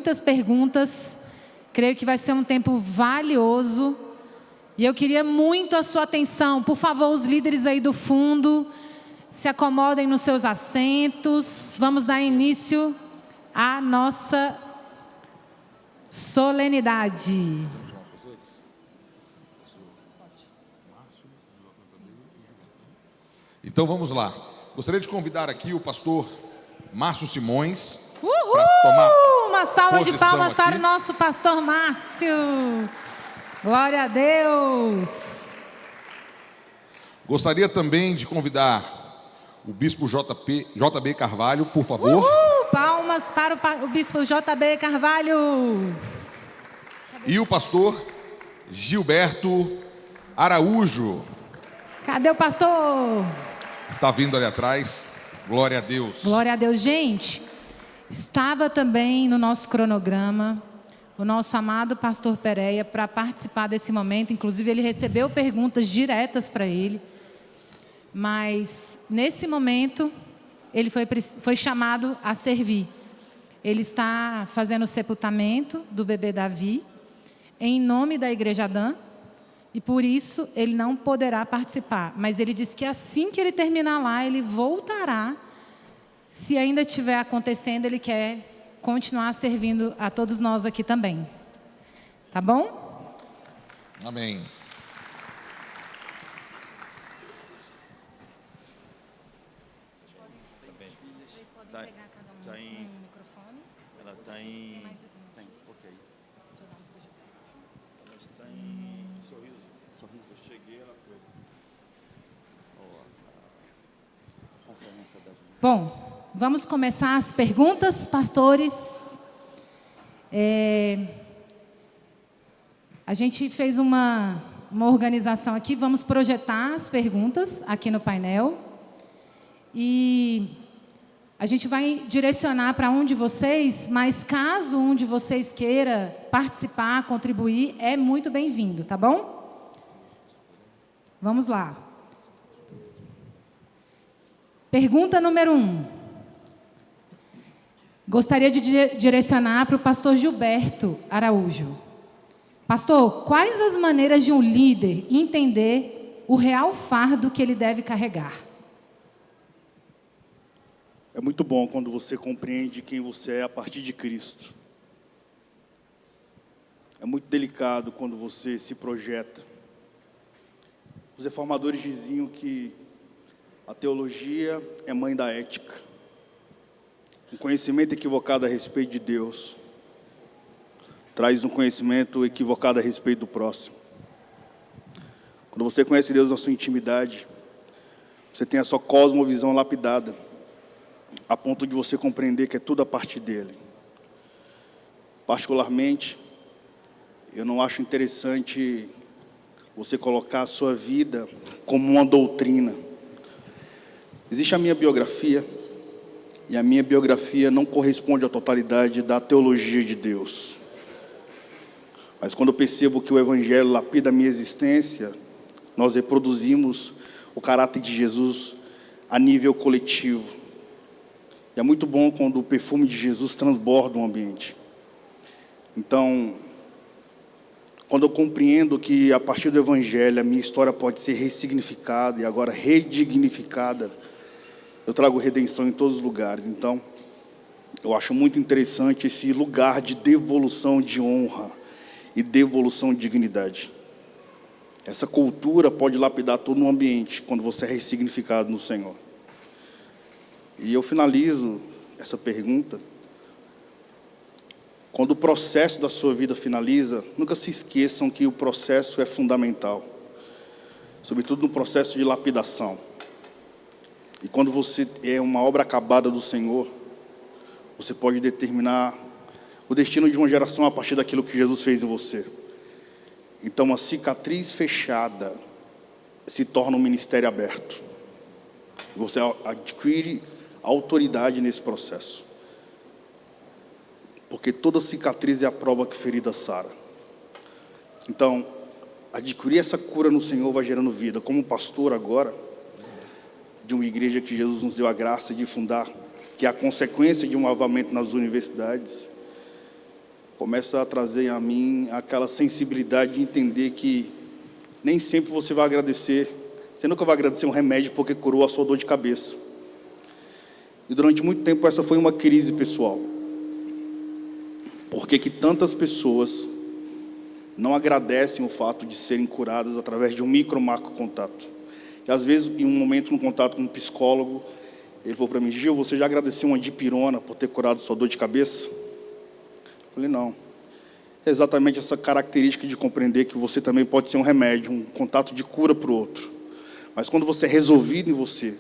muitas perguntas. Creio que vai ser um tempo valioso. E eu queria muito a sua atenção. Por favor, os líderes aí do fundo, se acomodem nos seus assentos. Vamos dar início à nossa solenidade. Então vamos lá. Gostaria de convidar aqui o pastor Márcio Simões. Uhul! Tomar uma salva de palmas aqui para o nosso pastor Márcio. Glória a Deus. Gostaria também de convidar o bispo JB Carvalho, por favor. Uhul! Palmas para o bispo JB Carvalho. E o pastor Gilberto Araújo. Cadê o pastor? Está vindo ali atrás. Glória a Deus. Glória a Deus. Gente, estava também no nosso cronograma o nosso amado pastor Pereira para participar desse momento. Inclusive, ele recebeu perguntas diretas para ele. Mas, nesse momento, ele foi chamado a servir. Ele está fazendo o sepultamento do bebê Davi, em nome da Igreja Adã. E por isso ele não poderá participar. Mas ele disse que assim que ele terminar lá, ele voltará. Se ainda estiver acontecendo, ele quer continuar servindo a todos nós aqui também. Tá bom? Amém. Vocês podem pegar cada um um microfone. Ela está em... Tem, ok. Ela está em Sorriso. Eu cheguei, ela foi. Conferência da gente. Bom, vamos começar as perguntas, pastores. A gente fez uma organização aqui, vamos projetar as perguntas aqui no painel. E a gente vai direcionar para um de vocês, mas caso um de vocês queira participar, contribuir, é muito bem-vindo, tá bom? Vamos lá. Pergunta número 1. Gostaria de direcionar para o pastor Gilberto Araújo. Pastor, quais as maneiras de um líder entender o real fardo que ele deve carregar? É muito bom quando você compreende quem você é a partir de Cristo. É muito delicado quando você se projeta. Os reformadores diziam que a teologia é mãe da ética. Um conhecimento equivocado a respeito de Deus traz um conhecimento equivocado a respeito do próximo. Quando você conhece Deus na sua intimidade, você tem a sua cosmovisão lapidada, a ponto de você compreender que é tudo a partir dele. Particularmente, eu não acho interessante você colocar a sua vida como uma doutrina. Existe a minha biografia, e a minha biografia não corresponde à totalidade da teologia de Deus. Mas quando eu percebo que o Evangelho lapida a minha existência, nós reproduzimos o caráter de Jesus a nível coletivo. E é muito bom quando o perfume de Jesus transborda o ambiente. Então, quando eu compreendo que a partir do Evangelho a minha história pode ser ressignificada e agora redignificada, eu trago redenção em todos os lugares. Então, eu acho muito interessante esse lugar de devolução de honra e devolução de dignidade. Essa cultura pode lapidar todo um ambiente quando você é ressignificado no Senhor. E eu finalizo essa pergunta. Quando o processo da sua vida finaliza, nunca se esqueçam que o processo é fundamental. Sobretudo no processo de lapidação. E quando você é uma obra acabada do Senhor, você pode determinar o destino de uma geração a partir daquilo que Jesus fez em você. Então, a cicatriz fechada se torna um ministério aberto. Você adquire autoridade nesse processo. Porque toda cicatriz é a prova que ferida sara. Então, adquirir essa cura no Senhor vai gerando vida. Como pastor agora, de uma igreja que Jesus nos deu a graça de fundar, que é a consequência de um avamento nas universidades, começa a trazer a mim aquela sensibilidade de entender que nem sempre você vai agradecer. Você nunca vai agradecer um remédio porque curou a sua dor de cabeça. E durante muito tempo essa foi uma crise pessoal. Por que tantas pessoas não agradecem o fato de serem curadas através de um micro-macro contato? E às vezes, em um momento, no contato com um psicólogo, ele falou para mim: Gil, você já agradeceu uma dipirona por ter curado sua dor de cabeça? Eu falei: não. É exatamente essa característica de compreender que você também pode ser um remédio, um contato de cura para o outro. Mas quando você é resolvido em você,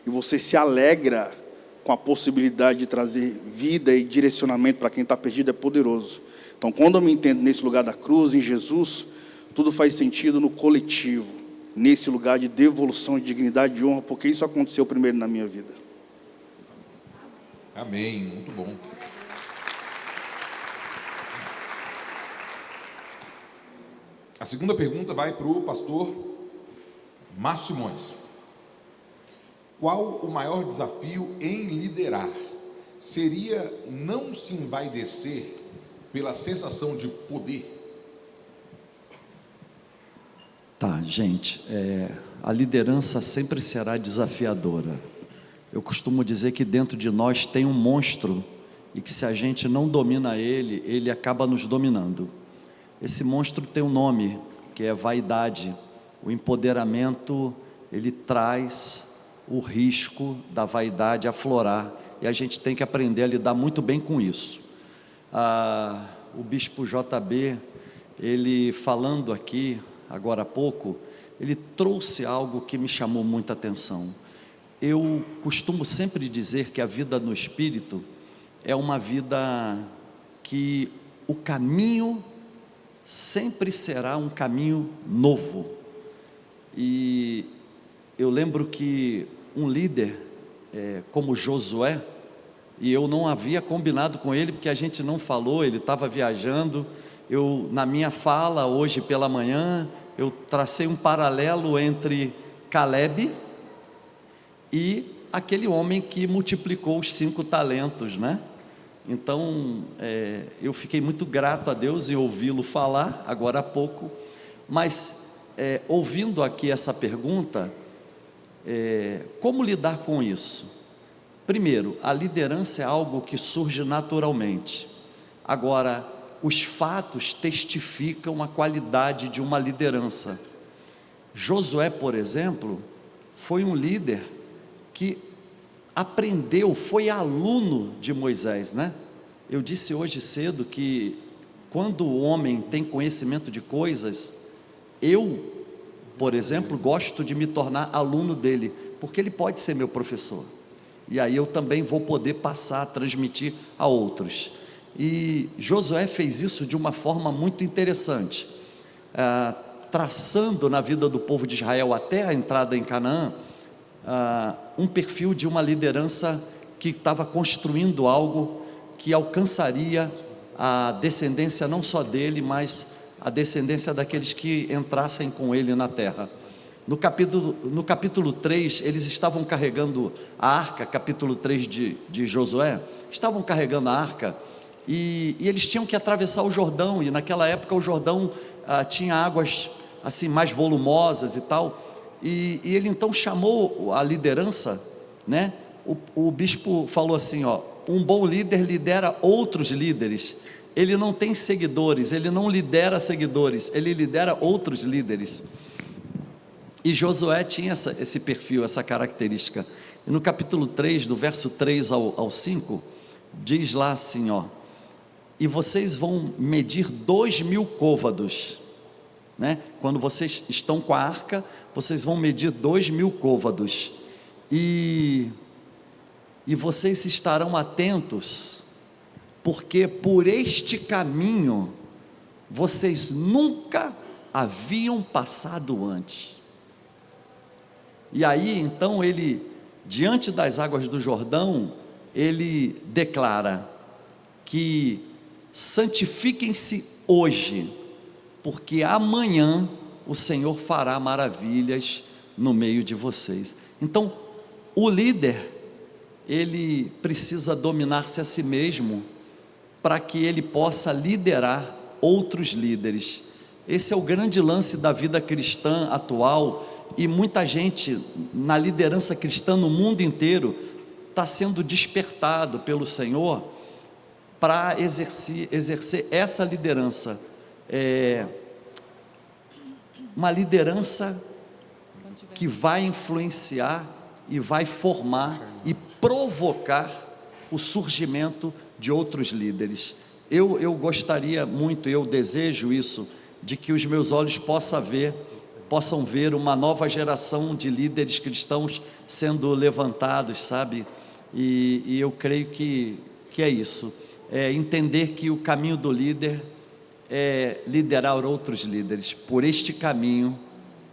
e você se alegra com a possibilidade de trazer vida e direcionamento para quem está perdido, é poderoso. Então, quando eu me entendo nesse lugar da cruz, em Jesus, tudo faz sentido no coletivo, nesse lugar de devolução, de dignidade, de honra, porque isso aconteceu primeiro na minha vida. Amém, muito bom. A segunda pergunta vai para o pastor Márcio Simões. Qual o maior desafio em liderar? Seria não se envaidecer pela sensação de poder? Tá, gente, a liderança sempre será desafiadora. Eu costumo dizer que dentro de nós tem um monstro e que se a gente não domina ele, ele acaba nos dominando. Esse monstro tem um nome, que é vaidade. O empoderamento, ele traz o risco da vaidade aflorar, e a gente tem que aprender a lidar muito bem com isso. O bispo JB, ele falando aqui, agora há pouco, ele trouxe algo que me chamou muita atenção. Eu costumo sempre dizer que a vida no Espírito é uma vida que o caminho sempre será um caminho novo. E eu lembro que um líder como Josué, e eu não havia combinado com ele, porque a gente não falou, ele estava viajando. Na minha fala, hoje pela manhã, eu tracei um paralelo entre Caleb e aquele homem que multiplicou os 5 talentos, né? Então, eu fiquei muito grato a Deus em ouvi-lo falar, agora há pouco, mas ouvindo aqui essa pergunta, como lidar com isso? Primeiro, a liderança é algo que surge naturalmente. Agora, os fatos testificam a qualidade de uma liderança. Josué, por exemplo, foi um líder que aprendeu, foi aluno de Moisés, né? Eu disse hoje cedo que quando o homem tem conhecimento de coisas, eu, por exemplo, gosto de me tornar aluno dele, porque ele pode ser meu professor, e aí eu também vou poder passar, transmitir a outros. E Josué fez isso de uma forma muito interessante, traçando na vida do povo de Israel até a entrada em Canaã, um perfil de uma liderança que estava construindo algo que alcançaria a descendência não só dele, mas a descendência daqueles que entrassem com ele na terra. No capítulo 3, eles estavam carregando a arca, capítulo 3 de Josué, estavam carregando a arca, e eles tinham que atravessar o Jordão, e naquela época o Jordão tinha águas assim mais volumosas e tal, e ele então chamou a liderança, né? O bispo falou assim, um bom líder lidera outros líderes. Ele não tem seguidores, ele não lidera seguidores, ele lidera outros líderes. E Josué tinha esse perfil, essa característica. E no capítulo 3, do verso 3 ao 5, diz lá assim, e vocês vão medir 2.000 côvados, né? Quando vocês estão com a arca, vocês vão medir 2.000 côvados, e vocês estarão atentos, porque por este caminho vocês nunca haviam passado antes. E aí então ele, diante das águas do Jordão, ele declara que santifiquem-se hoje, porque amanhã o Senhor fará maravilhas no meio de vocês. Então o líder, ele precisa dominar-se a si mesmo, para que ele possa liderar outros líderes. Esse é o grande lance da vida cristã atual, e muita gente na liderança cristã no mundo inteiro está sendo despertado pelo Senhor para exercer essa liderança, uma liderança que vai influenciar e vai formar e provocar o surgimento de outros líderes. Eu gostaria muito, eu desejo isso, de que os meus olhos possam ver uma nova geração de líderes cristãos sendo levantados, sabe? E eu creio que é isso, é entender que o caminho do líder é liderar outros líderes. Por este caminho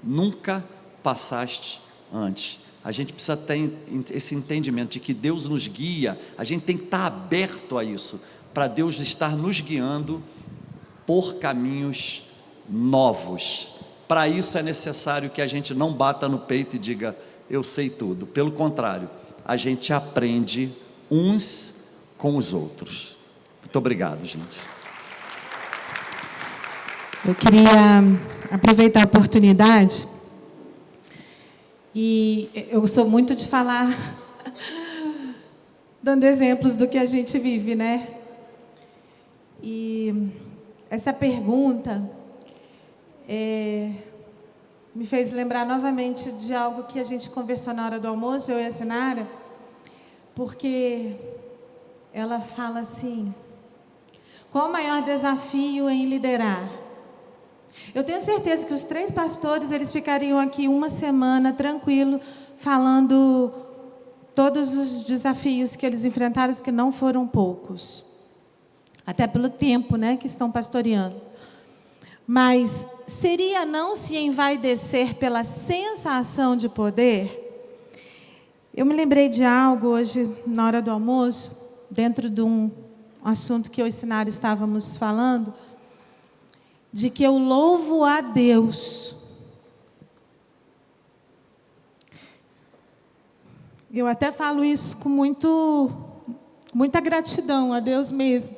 nunca passaste antes. A gente precisa ter esse entendimento de que Deus nos guia. A gente tem que estar aberto a isso, para Deus estar nos guiando por caminhos novos. Para isso é necessário que a gente não bata no peito e diga, eu sei tudo. Pelo contrário, a gente aprende uns com os outros. Muito obrigado, gente. Eu queria aproveitar a oportunidade, e eu sou muito de falar, dando exemplos do que a gente vive, né? E essa pergunta me fez lembrar novamente de algo que a gente conversou na hora do almoço, eu e a Sinara, porque ela fala assim: qual o maior desafio em liderar? Eu tenho certeza que os 3 pastores, eles ficariam aqui uma semana tranquilo, falando todos os desafios que eles enfrentaram, que não foram poucos, até pelo tempo, né, que estão pastoreando. Mas seria não se envaidecer pela sensação de poder? Eu me lembrei de algo hoje, na hora do almoço, dentro de um assunto que eu e Sinara estávamos falando, de que eu louvo a Deus. Eu até falo isso com muita gratidão a Deus mesmo,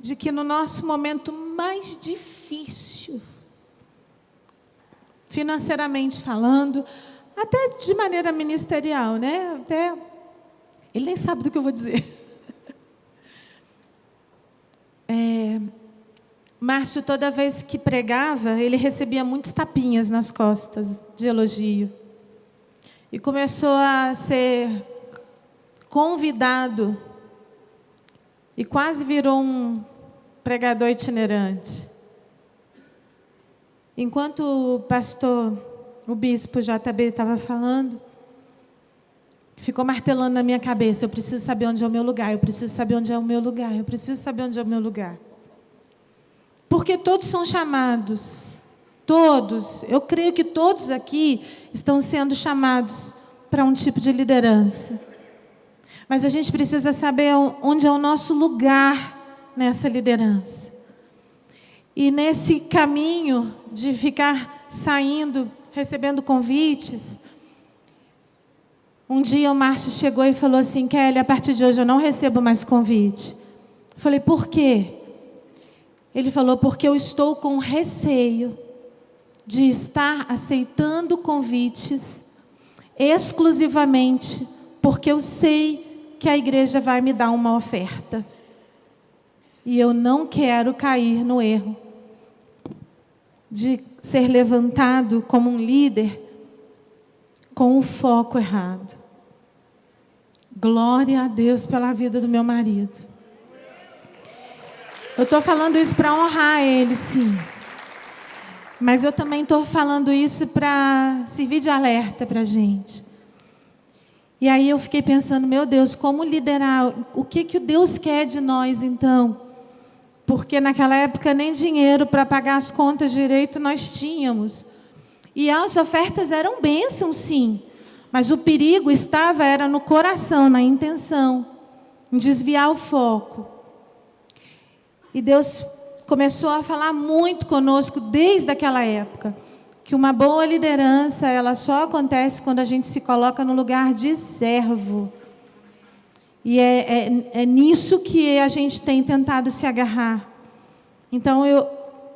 de que no nosso momento mais difícil, financeiramente falando, até de maneira ministerial, né? Até ele nem sabe do que eu vou dizer. Márcio, toda vez que pregava, ele recebia muitos tapinhas nas costas de elogio. E começou a ser convidado e quase virou um pregador itinerante. Enquanto o bispo JB estava falando, ficou martelando na minha cabeça: eu preciso saber onde é o meu lugar, eu preciso saber onde é o meu lugar, eu preciso saber onde é o meu lugar. Porque todos são chamados, todos, eu creio que todos aqui estão sendo chamados para um tipo de liderança. Mas a gente precisa saber onde é o nosso lugar nessa liderança. E nesse caminho de ficar saindo, recebendo convites, um dia o Márcio chegou e falou assim: Kelly, a partir de hoje eu não recebo mais convite. Eu falei: por quê? Ele falou: porque eu estou com receio de estar aceitando convites exclusivamente porque eu sei que a igreja vai me dar uma oferta. E eu não quero cair no erro de ser levantado como um líder com o foco errado. Glória a Deus pela vida do meu marido. Eu estou falando isso para honrar ele, sim. Mas eu também estou falando isso para servir de alerta para a gente. E aí eu fiquei pensando: meu Deus, como liderar? O que o Deus quer de nós, então? Porque naquela época nem dinheiro para pagar as contas direito nós tínhamos. E as ofertas eram bênçãos, sim. Mas o perigo era no coração, na intenção, em desviar o foco. E Deus começou a falar muito conosco desde aquela época, que uma boa liderança, ela só acontece quando a gente se coloca no lugar de servo. E é nisso que a gente tem tentado se agarrar. Então,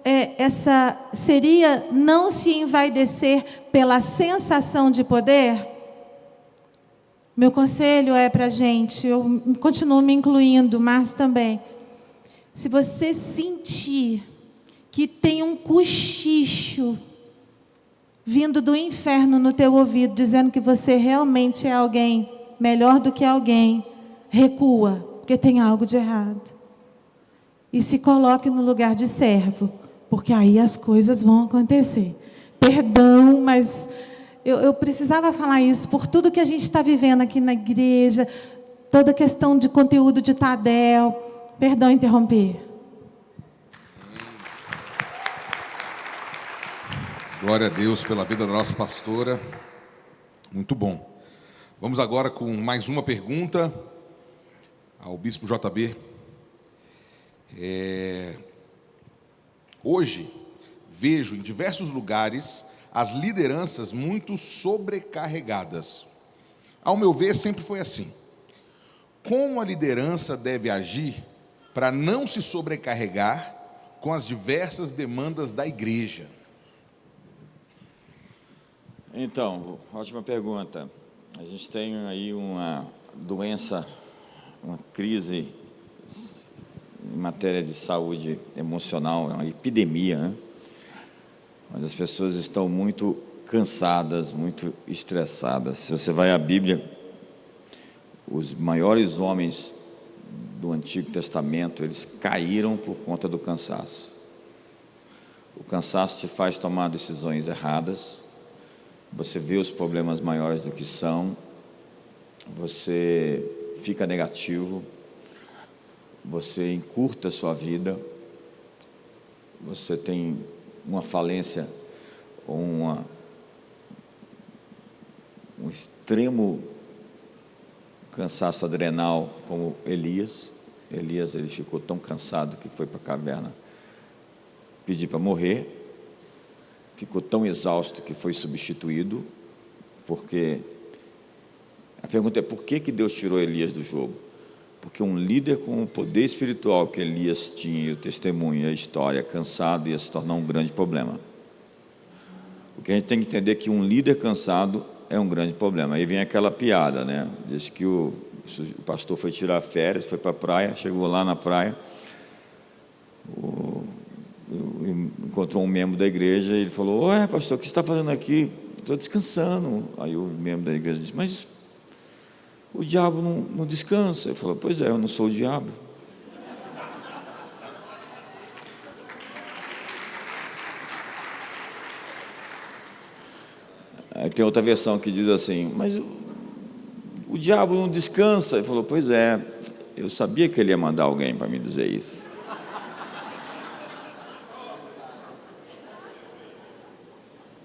essa seria não se envaidecer pela sensação de poder? Meu conselho é para a gente, eu continuo me incluindo, Márcio também. Se você sentir que tem um cochicho vindo do inferno no teu ouvido, dizendo que você realmente é alguém melhor do que alguém, recua, porque tem algo de errado. E se coloque no lugar de servo, porque aí as coisas vão acontecer. Perdão, mas eu precisava falar isso por tudo que a gente está vivendo aqui na igreja, toda a questão de conteúdo de Tadel. Perdão interromper. Glória a Deus pela vida da nossa pastora. Muito bom. Vamos agora com mais uma pergunta ao Bispo JB. Hoje, vejo em diversos lugares as lideranças muito sobrecarregadas. Ao meu ver, sempre foi assim. Como a liderança deve agir para não se sobrecarregar com as diversas demandas da igreja? Então, ótima pergunta. A gente tem aí uma doença, uma crise em matéria de saúde emocional, é uma epidemia, né? Mas as pessoas estão muito cansadas, muito estressadas. Se você vai à Bíblia, os maiores homens do Antigo Testamento, eles caíram por conta do cansaço. O cansaço te faz tomar decisões erradas, você vê os problemas maiores do que são, você fica negativo, você encurta a sua vida, você tem uma falência ou um extremo cansaço adrenal, como Elias. Elias, ele ficou tão cansado que foi para a caverna pedir para morrer. Ficou tão exausto que foi substituído, porque a pergunta é: por que Deus tirou Elias do jogo? Porque um líder com o poder espiritual que Elias tinha, e o testemunho e a história, cansado, ia se tornar um grande problema. O que a gente tem que entender é que um líder cansado é um grande problema. Aí vem aquela piada, né? Diz que o pastor foi tirar férias, foi para a praia, chegou lá na praia, encontrou um membro da igreja e ele falou: "Ué, pastor, o que você está fazendo aqui?" "Estou descansando." Aí o membro da igreja disse: "Mas o diabo não descansa." Ele falou: "Pois é, eu não sou o diabo." Aí tem outra versão que diz assim: "Mas o diabo não descansa." Ele falou: "Pois é, eu sabia que ele ia mandar alguém para me dizer isso."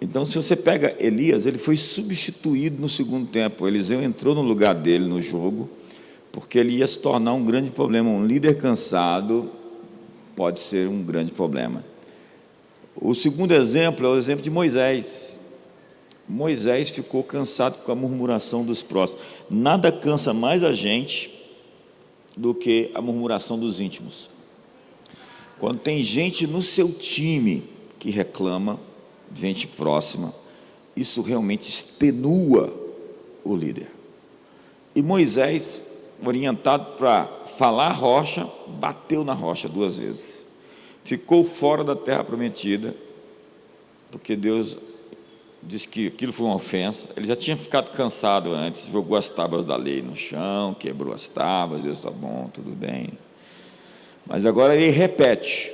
Então, se você pega Elias, ele foi substituído no segundo tempo. Eliseu entrou no lugar dele no jogo, porque ele ia se tornar um grande problema. Um líder cansado pode ser um grande problema. O segundo exemplo é o exemplo de Moisés. Moisés ficou cansado com a murmuração dos próximos. Nada cansa mais a gente do que a murmuração dos íntimos. Quando tem gente no seu time que reclama, gente próxima, isso realmente extenua o líder. E Moisés, orientado para falar a rocha, bateu na rocha 2 vezes. Ficou fora da terra prometida, porque Deus disse que aquilo foi uma ofensa. Ele já tinha ficado cansado antes, jogou as tábuas da lei no chão, quebrou as tábuas. Deus, está bom, tudo bem. Mas agora ele repete,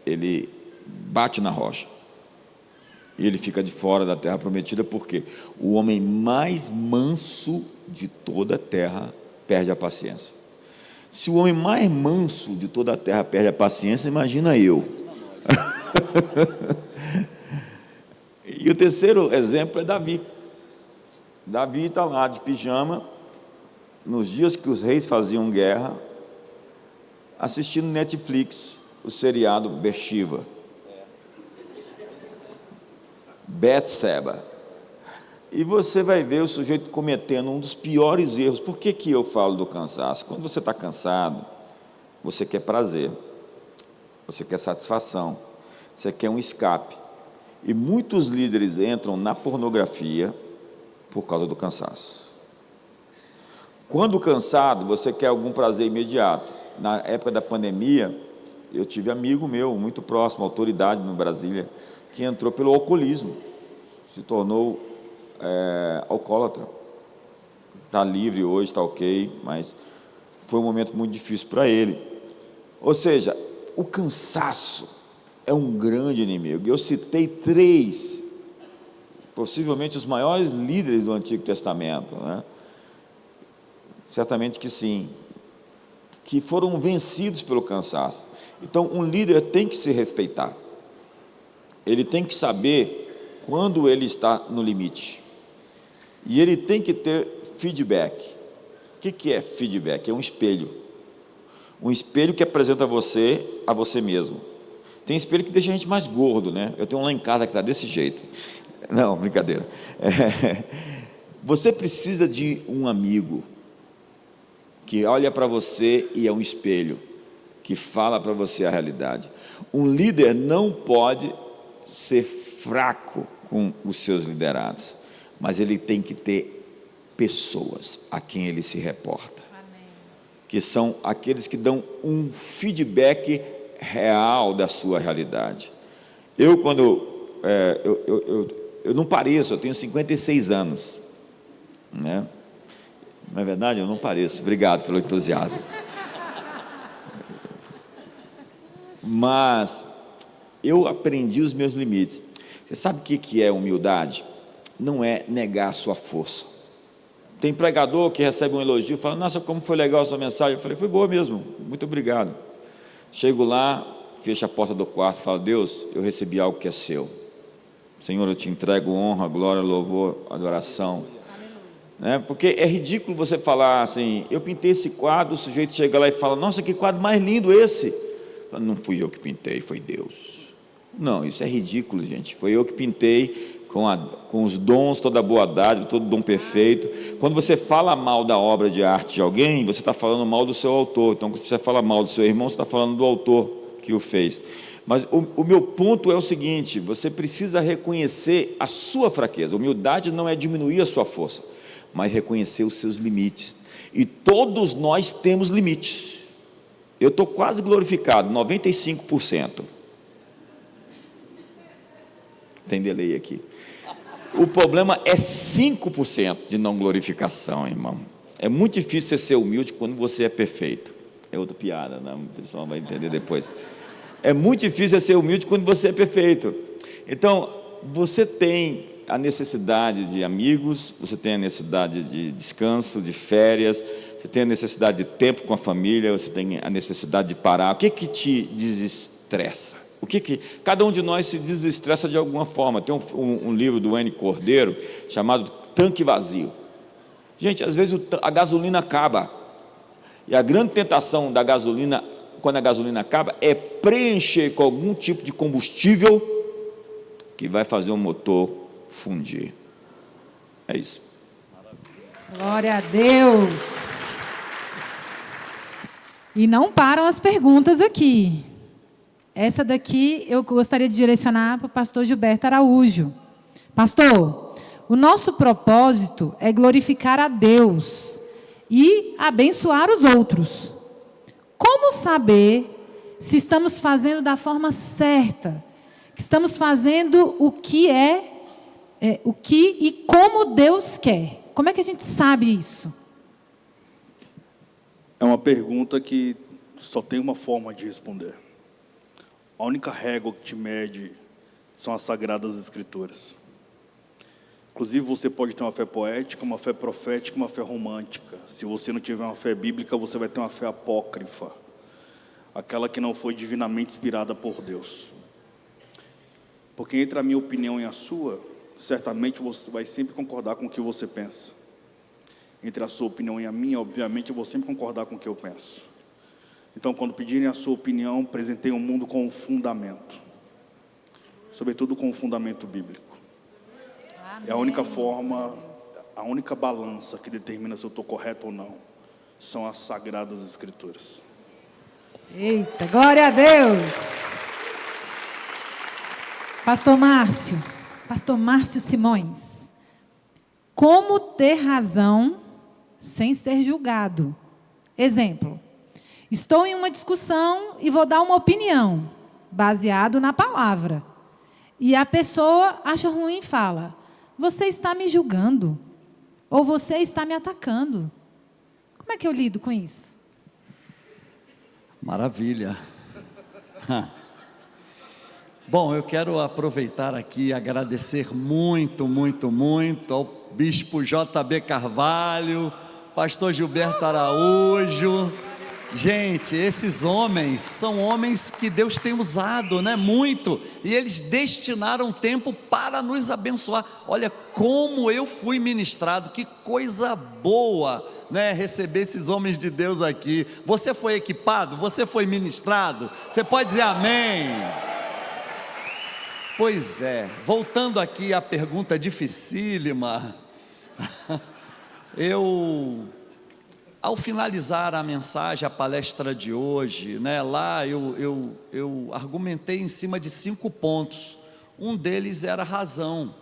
ele bate na rocha. E ele fica de fora da terra prometida, porque o homem mais manso de toda a terra perde a paciência. Se o homem mais manso de toda a terra perde a paciência, imagina eu. E o terceiro exemplo é Davi. Davi está lá de pijama, nos dias que os reis faziam guerra, assistindo Netflix, o seriado Betseba. E você vai ver o sujeito cometendo um dos piores erros. Por que eu falo do cansaço? Quando você está cansado, você quer prazer, você quer satisfação, você quer um escape. E muitos líderes entram na pornografia por causa do cansaço. Quando cansado, você quer algum prazer imediato. Na época da pandemia, eu tive amigo meu, muito próximo, autoridade no Brasília, que entrou pelo alcoolismo, se tornou alcoólatra. Está livre hoje, está ok, mas foi um momento muito difícil para ele. Ou seja, o cansaço é um grande inimigo. Eu citei 3, possivelmente os maiores líderes do Antigo Testamento, né? Certamente que sim, que foram vencidos pelo cansaço. Então, um líder tem que se respeitar. Ele tem que saber quando ele está no limite. E ele tem que ter feedback. O que é feedback? É um espelho. Um espelho que apresenta você a você mesmo. Tem espelho que deixa a gente mais gordo, né? Eu tenho um lá em casa que está desse jeito. Não, brincadeira. Você precisa de um amigo que olha para você e é um espelho, que fala para você a realidade. Um líder não pode ser fraco com os seus liderados, mas ele tem que ter pessoas a quem ele se reporta. Amém. Que são aqueles que dão um feedback real da sua realidade. Eu não pareço, eu tenho 56 anos, né? Não é verdade? Eu não pareço. Obrigado pelo entusiasmo. Mas eu aprendi os meus limites. Você sabe o que é humildade? Não é negar a sua força. Tem pregador que recebe um elogio e fala: nossa, como foi legal a sua mensagem. Eu falei: foi boa mesmo, muito obrigado. Chego lá, fecho a porta do quarto e falo: Deus, eu recebi algo que é seu. Senhor, eu te entrego honra, glória, louvor, adoração. Né? Porque é ridículo você falar assim: eu pintei esse quadro, o sujeito chega lá e fala: nossa, que quadro mais lindo esse. Falo: não fui eu que pintei, foi Deus. Não, isso é ridículo, gente. Foi eu que pintei com os dons, toda a boa dádiva, todo dom perfeito. Quando você fala mal da obra de arte de alguém, você está falando mal do seu autor. Então, quando você fala mal do seu irmão, você está falando do autor que o fez. Mas o meu ponto é o seguinte: você precisa reconhecer a sua fraqueza. Humildade não é diminuir a sua força, mas reconhecer os seus limites. E todos nós temos limites. Eu estou quase glorificado, 95%. Tem delay aqui. O problema é 5% de não glorificação, irmão. É muito difícil você ser humilde quando você é perfeito. É outra piada, né? O pessoal vai entender depois. É muito difícil ser humilde quando você é perfeito. Então, você tem a necessidade de amigos, você tem a necessidade de descanso, de férias, você tem a necessidade de tempo com a família, você tem a necessidade de parar. O que te desestressa? Cada um de nós se desestressa de alguma forma. Tem um livro do N. Cordeiro chamado Tanque Vazio. Gente, às vezes a gasolina acaba, e a grande tentação da gasolina, quando a gasolina acaba, é preencher com algum tipo de combustível que vai fazer o motor fundir. É isso. Glória a Deus. E não param as perguntas aqui. Essa daqui eu gostaria de direcionar para o pastor Gilberto Araújo. Pastor, o nosso propósito é glorificar a Deus e abençoar os outros. Como saber se estamos fazendo da forma certa? Que estamos fazendo o que e como Deus quer? Como é que a gente sabe isso? É uma pergunta que só tem uma forma de responder. A única régua que te mede são as Sagradas Escrituras. Inclusive, você pode ter uma fé poética, uma fé profética, uma fé romântica. Se você não tiver uma fé bíblica, você vai ter uma fé apócrifa. Aquela que não foi divinamente inspirada por Deus. Porque entre a minha opinião e a sua, certamente você vai sempre concordar com o que você pensa. Entre a sua opinião e a minha, obviamente, eu vou sempre concordar com o que eu penso. Então, quando pedirem a sua opinião, apresentei o mundo com um fundamento. Sobretudo com um fundamento bíblico. É a única forma, a única balança que determina se eu estou correto ou não, são as Sagradas Escrituras. Eita, glória a Deus. Pastor Márcio Simões. Como ter razão sem ser julgado? Exemplo, estou em uma discussão e vou dar uma opinião, baseado na palavra. E a pessoa acha ruim e fala, você está me julgando, ou você está me atacando. Como é que eu lido com isso? Maravilha. Bom, eu quero aproveitar aqui e agradecer muito ao Bispo JB Carvalho, Pastor Gilberto Araújo. Gente, esses homens são homens que Deus tem usado, né? Muito, e eles destinaram tempo para nos abençoar. Olha como eu fui ministrado, que coisa boa, né? Receber esses homens de Deus aqui. Você foi equipado? Você foi ministrado? Você pode dizer amém? Pois é, voltando aqui à pergunta dificílima, ao finalizar a mensagem, a palestra de hoje, né, lá eu argumentei em cima de 5 pontos. Um deles era a razão.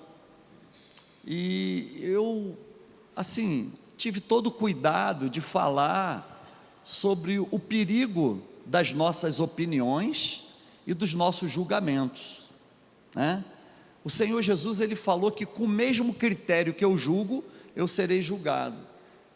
E eu, assim, tive todo o cuidado de falar sobre o perigo das nossas opiniões e dos nossos julgamentos, né? O Senhor Jesus, ele falou que com o mesmo critério que eu julgo, eu serei julgado.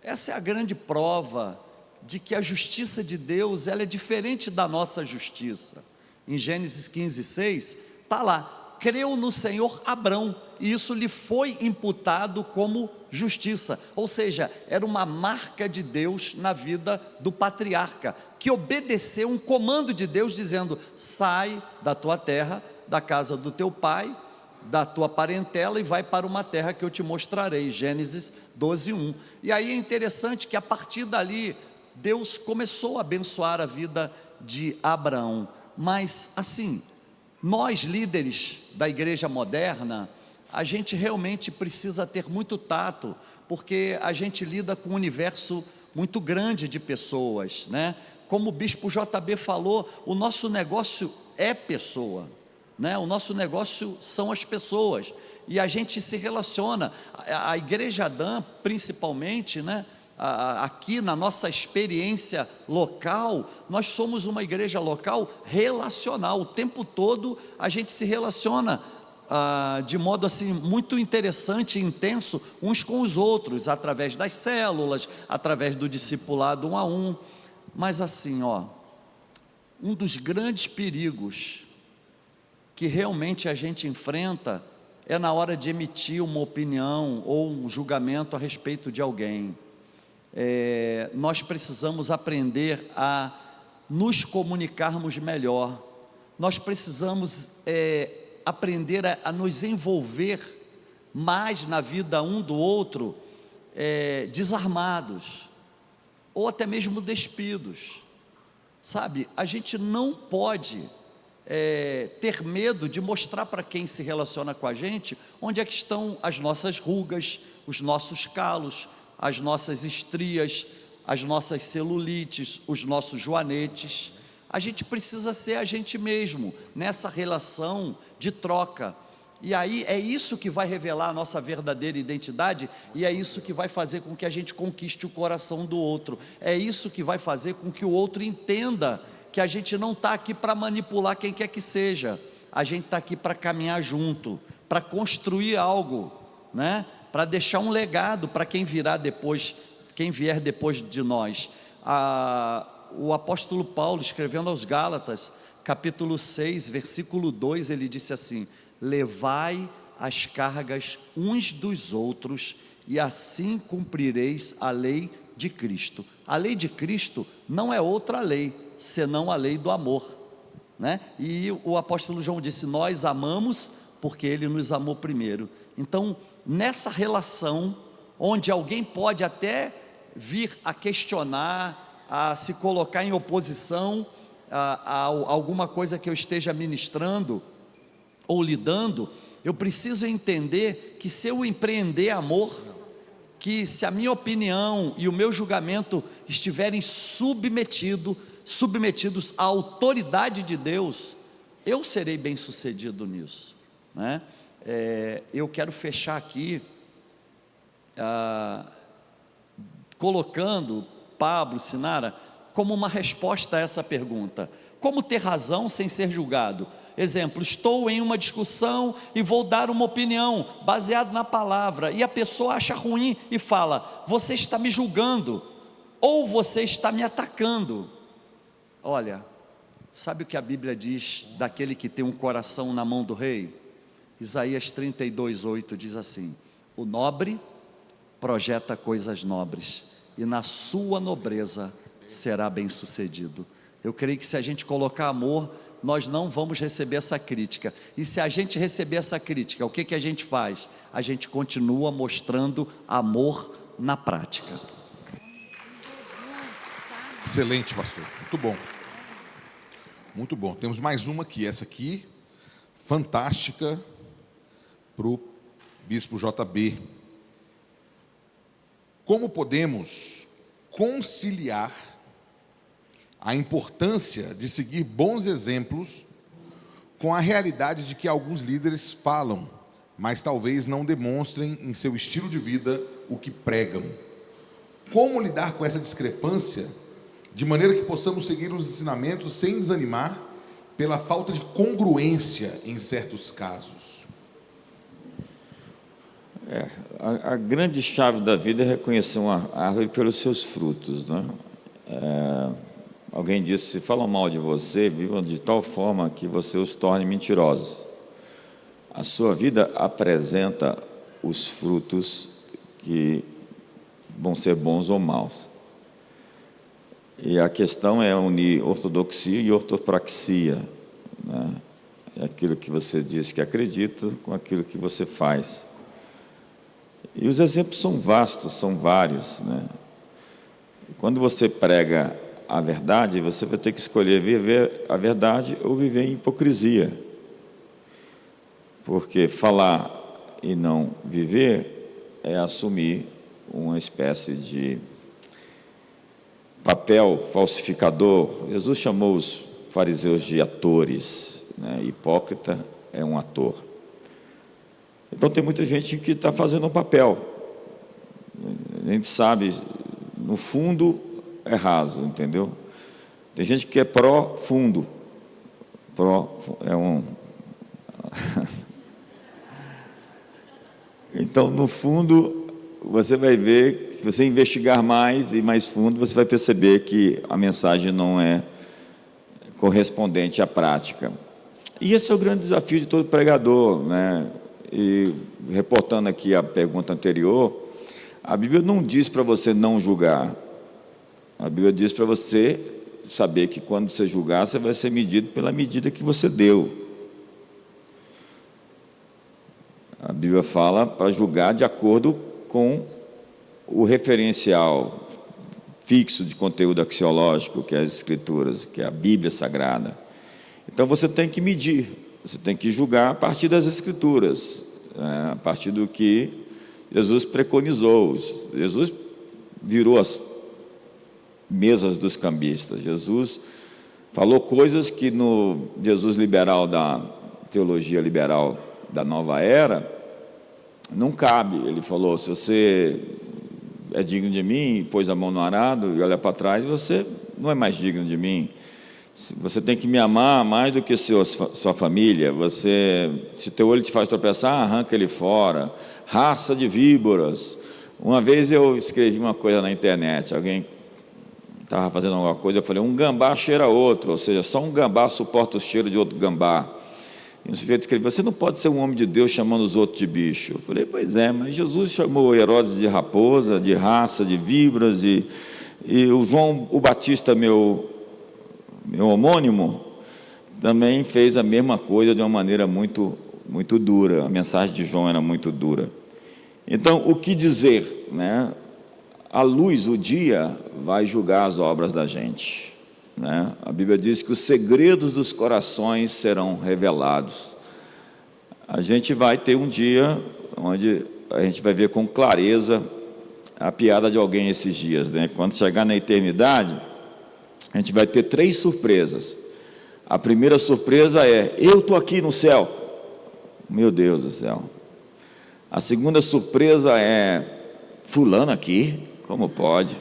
Essa é a grande prova de que a justiça de Deus, ela é diferente da nossa justiça. Em Gênesis 15:6, está lá, creu no Senhor Abrão, e isso lhe foi imputado como justiça, ou seja, era uma marca de Deus na vida do patriarca, que obedeceu um comando de Deus, dizendo, sai da tua terra, da casa do teu pai, da tua parentela, e vai para uma terra que eu te mostrarei, Gênesis 12:1. E aí é interessante que a partir dali, Deus começou a abençoar a vida de Abraão. Mas assim, nós líderes da igreja moderna, a gente realmente precisa ter muito tato, porque a gente lida com um universo muito grande de pessoas, né? Como o bispo JB falou, o nosso negócio é pessoa, né? O nosso negócio são as pessoas, e a gente se relaciona. A Igreja Adã, principalmente, né? Aqui na nossa experiência local, nós somos uma igreja local relacional. O tempo todo a gente se relaciona de modo assim muito interessante e intenso uns com os outros, através das células, através do discipulado 1 a 1. Mas assim, um dos grandes perigos que realmente a gente enfrenta é na hora de emitir uma opinião ou um julgamento a respeito de alguém. Nós precisamos aprender a nos comunicarmos melhor. Nós precisamos aprender a nos envolver mais na vida um do outro, desarmados, ou até mesmo despidos, sabe? A gente não pode ter medo de mostrar para quem se relaciona com a gente onde é que estão as nossas rugas, os nossos calos, as nossas estrias, as nossas celulites, os nossos joanetes. A gente precisa ser a gente mesmo nessa relação de troca, e aí é isso que vai revelar a nossa verdadeira identidade, e é isso que vai fazer com que a gente conquiste o coração do outro, é isso que vai fazer com que o outro entenda que a gente não está aqui para manipular quem quer que seja, a gente está aqui para caminhar junto, para construir algo, né? Para deixar um legado para quem vier depois de nós. O apóstolo Paulo, escrevendo aos Gálatas, capítulo 6, versículo 2, ele disse assim, levai as cargas uns dos outros, e assim cumprireis a lei de Cristo. A lei de Cristo não é outra lei, senão a lei do amor, né? E o apóstolo João disse, nós amamos porque ele nos amou primeiro. Então, nessa relação, onde alguém pode até vir a questionar, a se colocar em oposição a alguma coisa que eu esteja ministrando ou lidando, Eu preciso entender que se eu empreender amor, que se a minha opinião e o meu julgamento estiverem submetidos à autoridade de Deus, eu serei bem-sucedido nisso, né? Eu quero fechar aqui, colocando Pablo, Sinara, como uma resposta a essa pergunta: como ter razão sem ser julgado? Exemplo, estou em uma discussão e vou dar uma opinião baseada na palavra, e a pessoa acha ruim e fala: você está me julgando, ou você está me atacando. Olha, sabe o que a Bíblia diz daquele que tem um coração na mão do rei? Isaías 32:8 diz assim: o nobre projeta coisas nobres, e na sua nobreza será bem sucedido. Eu creio que se a gente colocar amor, nós não vamos receber essa crítica. E se a gente receber essa crítica, o que a gente faz? A gente continua mostrando amor na prática. Excelente, pastor. Muito bom. Muito bom. Temos mais uma aqui, essa aqui, fantástica, para o bispo JB. Como podemos conciliar a importância de seguir bons exemplos com a realidade de que alguns líderes falam, mas talvez não demonstrem em seu estilo de vida o que pregam? Como lidar com essa discrepância, de maneira que possamos seguir os ensinamentos sem desanimar pela falta de congruência em certos casos? A grande chave da vida é reconhecer uma árvore pelos seus frutos, né? Alguém disse: se falam mal de você, vivam de tal forma que você os torne mentirosos. A sua vida apresenta os frutos que vão ser bons ou maus. E a questão é unir ortodoxia e ortopraxia, né? É aquilo que você diz que acredita com aquilo que você faz. E os exemplos são vastos, são vários, né? Quando você prega a verdade, você vai ter que escolher viver a verdade ou viver em hipocrisia. Porque falar e não viver é assumir uma espécie de papel falsificador. Jesus chamou os fariseus de atores, né? Hipócrita é um ator. Então tem muita gente que está fazendo um papel. A gente sabe, no fundo é raso, entendeu? Tem gente que é pró-fundo. Então, no fundo, você vai ver, se você investigar mais e mais fundo, você vai perceber que a mensagem não é correspondente à prática. E esse é o grande desafio de todo pregador, né? E reportando aqui a pergunta anterior, a Bíblia não diz para você não julgar. A Bíblia diz para você saber que quando você julgar, você vai ser medido pela medida que você deu. A Bíblia fala para julgar de acordo com o referencial fixo de conteúdo axiológico, que é as Escrituras, que é a Bíblia Sagrada. Então você tem que medir, você tem que julgar a partir das Escrituras, a partir do que Jesus preconizou. Jesus virou as mesas dos cambistas. Jesus falou coisas que no Jesus liberal, da teologia liberal da nova era, não cabe. Ele falou: se você é digno de mim, pôs a mão no arado e olha para trás, você não é mais digno de mim. Você tem que me amar mais do que sua família. Se teu olho te faz tropeçar, arranca ele fora. Raça de víboras. Uma vez eu escrevi uma coisa na internet, alguém estava fazendo alguma coisa, eu falei: um gambá cheira outro, ou seja, só um gambá suporta o cheiro de outro gambá. E o sujeito escreveu: você não pode ser um homem de Deus chamando os outros de bicho. Eu falei: pois é, mas Jesus chamou Herodes de raposa, de raça, de víboras, e o João o Batista, meu homônimo, também fez a mesma coisa de uma maneira muito, muito dura. A mensagem de João era muito dura. Então, o que dizer, né? A luz, o dia, vai julgar as obras da gente, né? A Bíblia diz que os segredos dos corações serão revelados. a gente vai ter um dia onde a gente vai ver com clareza a piada de alguém esses dias, né? Quando chegar na eternidade, a gente vai ter 3 surpresas. A primeira surpresa é: eu estou aqui no céu. Meu Deus do céu. A segunda surpresa é: fulano aqui, como pode?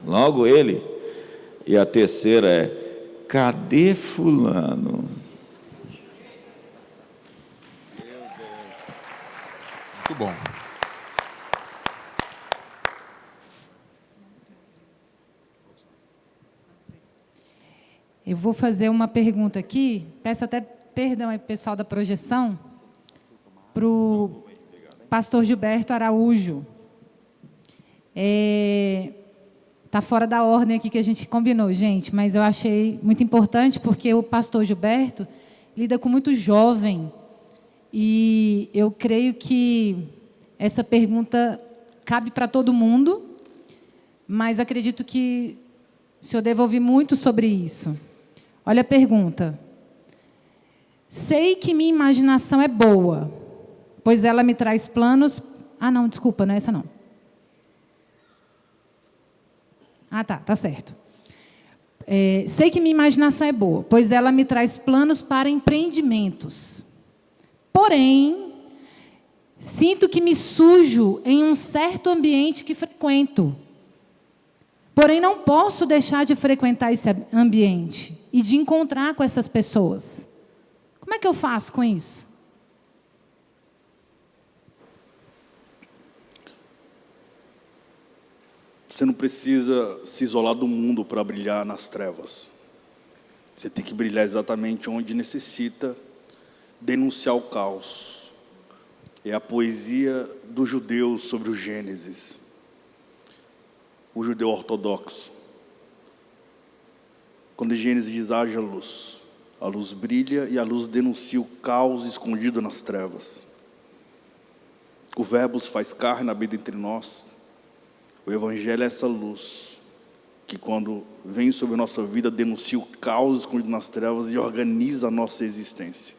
Logo ele. E a terceira é: cadê fulano? Muito bom. Eu vou fazer uma pergunta aqui, peço até perdão aí, pessoal da projeção, para o pastor Gilberto Araújo. Está fora da ordem aqui que a gente combinou, gente, mas eu achei muito importante porque o pastor Gilberto lida com muito jovem e eu creio que essa pergunta cabe para todo mundo, mas acredito que o senhor deve ouvir muito sobre isso. Olha a pergunta. Sei que minha imaginação é boa, pois ela me traz planos... Ah, não, desculpa, não é essa não. Ah, tá certo. Sei que minha imaginação é boa, pois ela me traz planos para empreendimentos. Porém, sinto que me sujo em um certo ambiente que frequento. Porém, não posso deixar de frequentar esse ambiente e de encontrar com essas pessoas. Como é que eu faço com isso? Você não precisa se isolar do mundo para brilhar nas trevas. Você tem que brilhar exatamente onde necessita denunciar o caos. É a poesia do judeu sobre o Gênesis. O judeu ortodoxo. Quando Gênesis diz: haja luz, a luz brilha e a luz denuncia o caos escondido nas trevas. O Verbo se faz carne, habita entre nós. O Evangelho é essa luz que, quando vem sobre a nossa vida, denuncia o caos escondido nas trevas e organiza a nossa existência.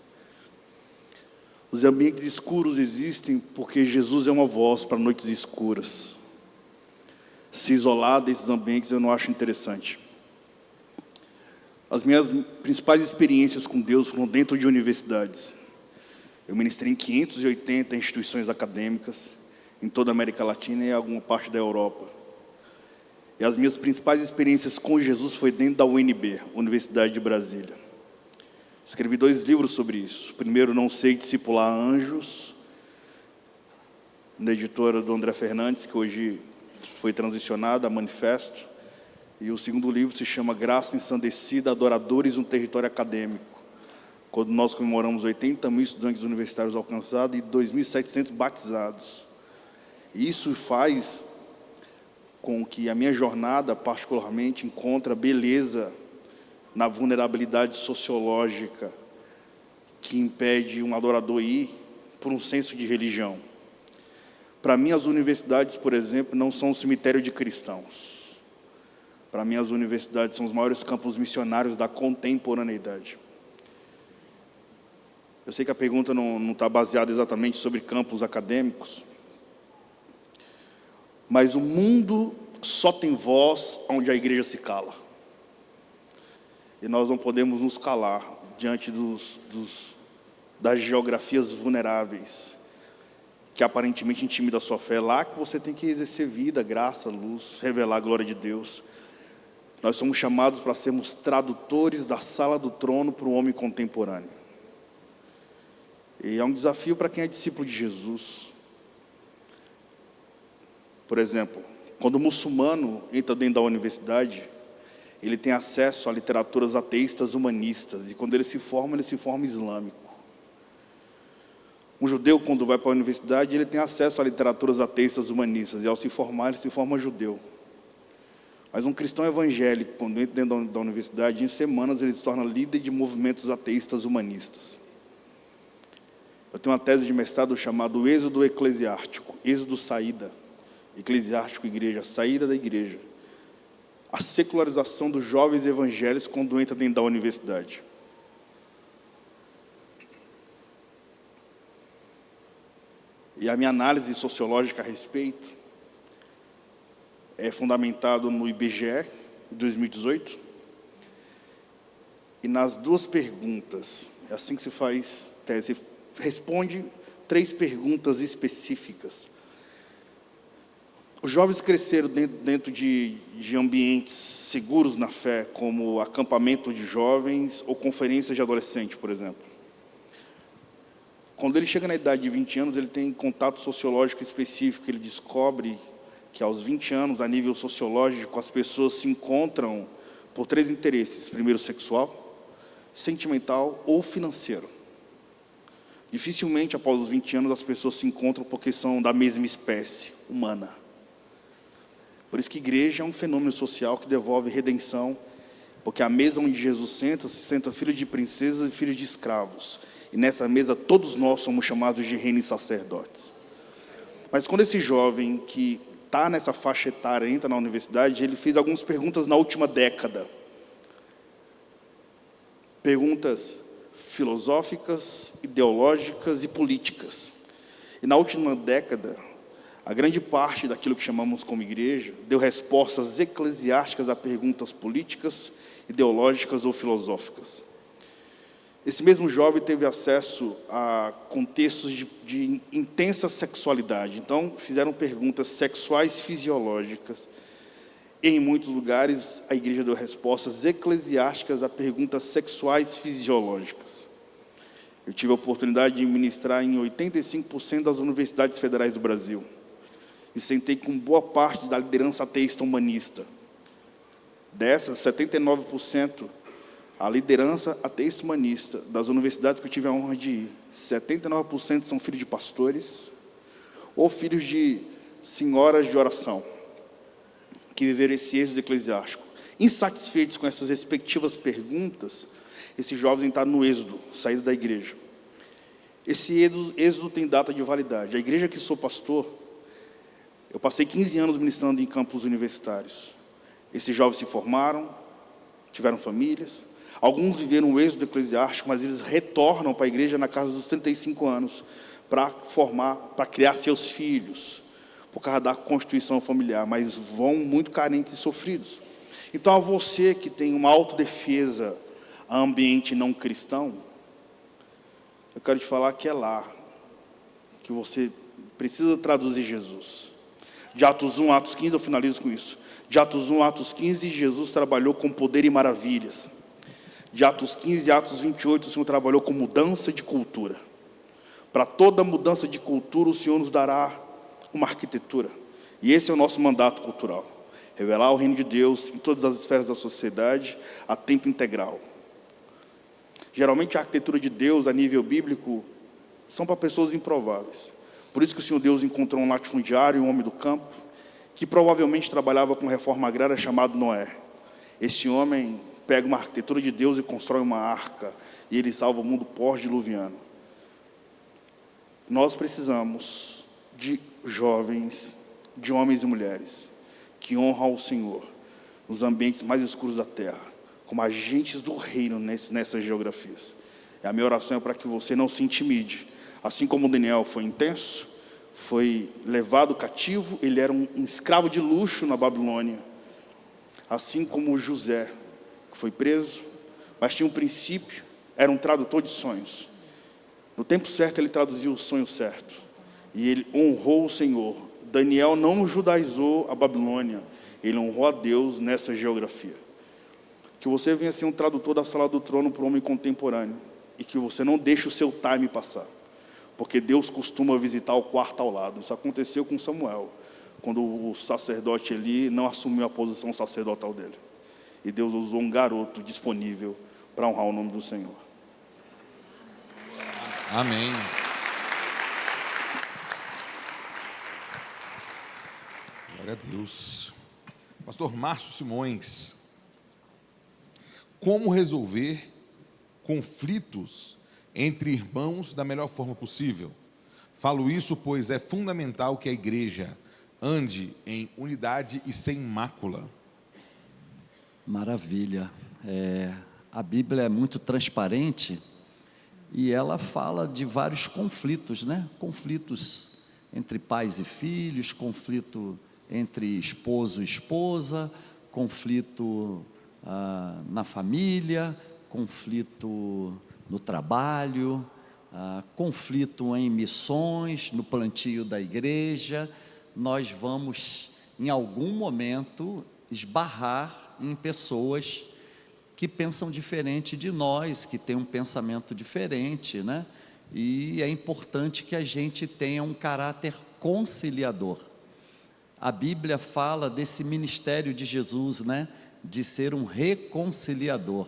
Os ambientes escuros existem porque Jesus é uma voz para noites escuras. Se isolar desses ambientes eu não acho interessante. As minhas principais experiências com Deus foram dentro de universidades. Eu ministrei em 580 instituições acadêmicas, em toda a América Latina e em alguma parte da Europa. E as minhas principais experiências com Jesus foi dentro da UNB, Universidade de Brasília. Escrevi 2 livros sobre isso. O primeiro, Não Sei Discipular Anjos, da editora do André Fernandes, que hoje foi transicionada a Manifesto. E o segundo livro se chama Graça Ensandecida, Adoradores no Território Acadêmico, quando nós comemoramos 80 mil estudantes universitários alcançados e 2.700 batizados. E isso faz com que a minha jornada, particularmente, encontre beleza na vulnerabilidade sociológica que impede um adorador ir por um senso de religião. Para mim, as universidades, por exemplo, não são um cemitério de cristãos. Para mim, as universidades são os maiores campos missionários da contemporaneidade. Eu sei que a pergunta não está baseada exatamente sobre campos acadêmicos, mas o mundo só tem voz onde a igreja se cala. E nós não podemos nos calar diante das geografias vulneráveis, que aparentemente intimida a sua fé. É lá que você tem que exercer vida, graça, luz, revelar a glória de Deus. Nós somos chamados para sermos tradutores da sala do trono para o homem contemporâneo. E é um desafio para quem é discípulo de Jesus. Por exemplo, quando o muçulmano entra dentro da universidade, ele tem acesso a literaturas ateístas humanistas. E quando ele se forma islâmico. Um judeu, quando vai para a universidade, ele tem acesso a literaturas ateístas humanistas. E ao se formar, ele se forma judeu. Mas um cristão evangélico, quando entra dentro da universidade, em semanas ele se torna líder de movimentos ateístas humanistas. Eu tenho uma tese de mestrado chamada Êxodo Eclesiástico, Êxodo Saída, Eclesiástico Igreja, Saída da Igreja. A secularização dos jovens evangélicos quando entra dentro da universidade. e a minha análise sociológica a respeito é fundamentado no IBGE, 2018, e nas duas perguntas, é assim que se faz tese, responde 3 perguntas específicas. Os jovens cresceram dentro de ambientes seguros na fé, como acampamento de jovens ou conferências de adolescente, por exemplo. Quando ele chega na idade de 20 anos, ele tem contato sociológico específico, ele descobre que aos 20 anos, a nível sociológico, as pessoas se encontram por 3 interesses: primeiro, sexual, sentimental ou financeiro. Dificilmente, após os 20 anos, as pessoas se encontram porque são da mesma espécie humana. Por isso que igreja é um fenômeno social que devolve redenção, porque a mesa onde Jesus senta, se senta filho de princesas e filhos de escravos. E nessa mesa todos nós somos chamados de reino e sacerdotes. Mas quando esse jovem que está nessa faixa etária entra na universidade, ele fez algumas perguntas na última década. Perguntas filosóficas, ideológicas e políticas. E na última década, a grande parte daquilo que chamamos como igreja deu respostas eclesiásticas a perguntas políticas, ideológicas ou filosóficas. Esse mesmo jovem teve acesso a contextos de intensa sexualidade. Então, fizeram perguntas sexuais fisiológicas. E, em muitos lugares, a igreja deu respostas eclesiásticas a perguntas sexuais fisiológicas. Eu tive a oportunidade de ministrar em 85% das universidades federais do Brasil. E sentei com boa parte da liderança ateísta humanista. Dessas, 79%, a liderança ateísta humanista das universidades que eu tive a honra de ir, 79% são filhos de pastores ou filhos de senhoras de oração, que viveram esse êxodo eclesiástico. Insatisfeitos com essas respectivas perguntas, esses jovens entraram no êxodo, saíram da igreja. Esse êxodo tem data de validade. A igreja que sou pastor, eu passei 15 anos ministrando em campos universitários. Esses jovens se formaram, tiveram famílias. Alguns viveram o êxodo eclesiástico, mas eles retornam para a igreja na casa dos 35 anos para criar seus filhos, por causa da constituição familiar, mas vão muito carentes e sofridos. Então, a você que tem uma autodefesa a ambiente não cristão, eu quero te falar que é lá que você precisa traduzir Jesus. De Atos 1, Atos 15, eu finalizo com isso. De Atos 1, Atos 15, Jesus trabalhou com poder e maravilhas. De Atos 15 a Atos 28, o Senhor trabalhou com mudança de cultura. Para toda mudança de cultura, o Senhor nos dará uma arquitetura. E esse é o nosso mandato cultural. Revelar o reino de Deus em todas as esferas da sociedade, a tempo integral. Geralmente a arquitetura de Deus, a nível bíblico, são para pessoas improváveis. Por isso que o Senhor Deus encontrou um latifundiário, um homem do campo, que provavelmente trabalhava com reforma agrária, chamado Noé. Esse homem pega uma arquitetura de Deus e constrói uma arca, e ele salva o mundo pós-diluviano. Nós precisamos de jovens, de homens e mulheres, que honram o Senhor nos ambientes mais escuros da terra, como agentes do reino nessas geografias. E a minha oração é para que você não se intimide. Assim como Daniel foi intenso, foi levado cativo, ele era um escravo de luxo na Babilônia. Assim como José, que foi preso, mas tinha um princípio, era um tradutor de sonhos. No tempo certo ele traduziu o sonho certo. E ele honrou o Senhor. Daniel não judaizou a Babilônia, ele honrou a Deus nessa geografia. Que você venha ser um tradutor da sala do trono para o homem contemporâneo. E que você não deixe o seu time passar. Porque Deus costuma visitar o quarto ao lado. Isso aconteceu com Samuel, quando o sacerdote Eli não assumiu a posição sacerdotal dele. E Deus usou um garoto disponível para honrar o nome do Senhor. Amém. Glória a Deus. Pastor Márcio Simões, como resolver conflitos entre irmãos da melhor forma possível? Falo isso pois é fundamental que a igreja ande em unidade e sem mácula. Maravilha. A Bíblia é muito transparente e ela fala de vários conflitos, né? Conflitos entre pais e filhos, conflito entre esposo e esposa, conflito na família, conflito no trabalho, conflito em missões, no plantio da igreja. Nós vamos, em algum momento, esbarrar em pessoas que pensam diferente de nós, que têm um pensamento diferente, né? E é importante que a gente tenha um caráter conciliador. A Bíblia fala desse ministério de Jesus, né? De ser um reconciliador.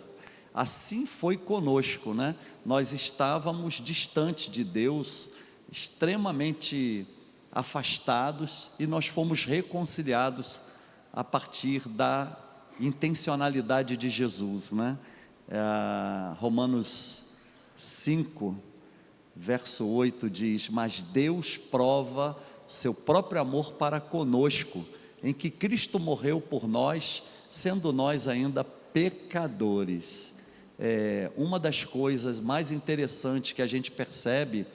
Assim foi conosco, né? Nós estávamos distantes de Deus, extremamente afastados, e nós fomos reconciliados a partir da intencionalidade de Jesus, né? Romanos 5, verso 8 diz: mas Deus prova seu próprio amor para conosco, em que Cristo morreu por nós, sendo nós ainda pecadores. Uma das coisas mais interessantes que a gente percebe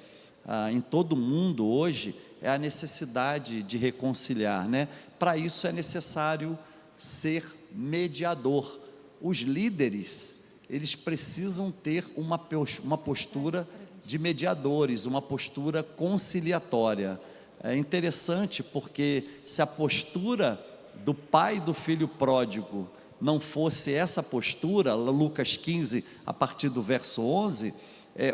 em todo mundo hoje é a necessidade de reconciliar, né? Para isso é necessário ser mediador. Os líderes, eles precisam ter uma postura de mediadores, uma postura conciliatória. É interessante porque se a postura do pai do filho pródigo não fosse essa postura, Lucas 15, a partir do verso 11,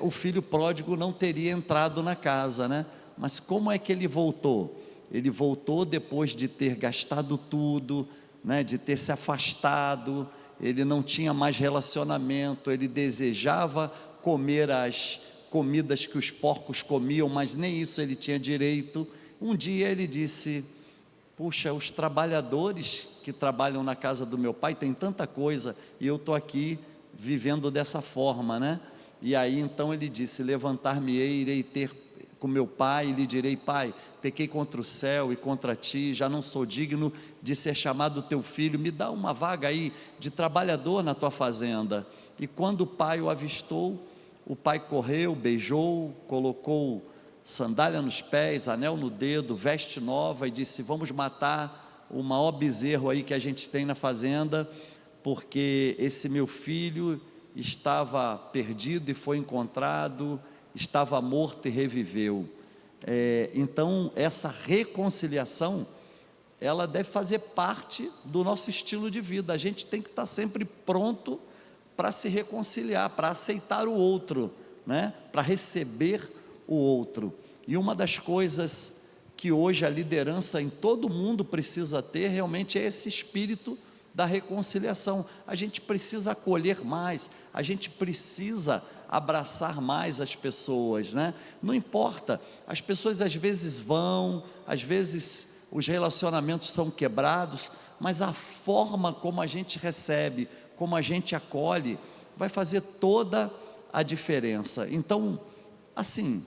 o filho pródigo não teria entrado na casa, né? Mas como é que ele voltou? Ele voltou depois de ter gastado tudo, né? De ter se afastado, ele não tinha mais relacionamento, ele desejava comer as comidas que os porcos comiam, mas nem isso ele tinha direito. Um dia ele disse: puxa, os trabalhadores que trabalham na casa do meu pai têm tanta coisa, e eu estou aqui vivendo dessa forma, né? E aí então ele disse: levantar-me-ei, irei ter com meu pai, e lhe direi: pai, pequei contra o céu e contra ti, já não sou digno de ser chamado teu filho, me dá uma vaga aí de trabalhador na tua fazenda. E quando o pai o avistou, o pai correu, beijou, colocou sandália nos pés, anel no dedo, veste nova, e disse: vamos matar o maior bezerro aí que a gente tem na fazenda, porque esse meu filho estava perdido e foi encontrado, estava morto e reviveu. Então essa reconciliação, ela deve fazer parte do nosso estilo de vida. A gente tem que estar sempre pronto para se reconciliar, para aceitar o outro, né? Para receber o outro. E uma das coisas que hoje a liderança em todo mundo precisa ter realmente é esse espírito da reconciliação. A gente precisa acolher mais, a gente precisa abraçar mais as pessoas, né? Não importa, as pessoas às vezes vão, às vezes os relacionamentos são quebrados, mas a forma como a gente recebe, como a gente acolhe, vai fazer toda a diferença. Então, assim,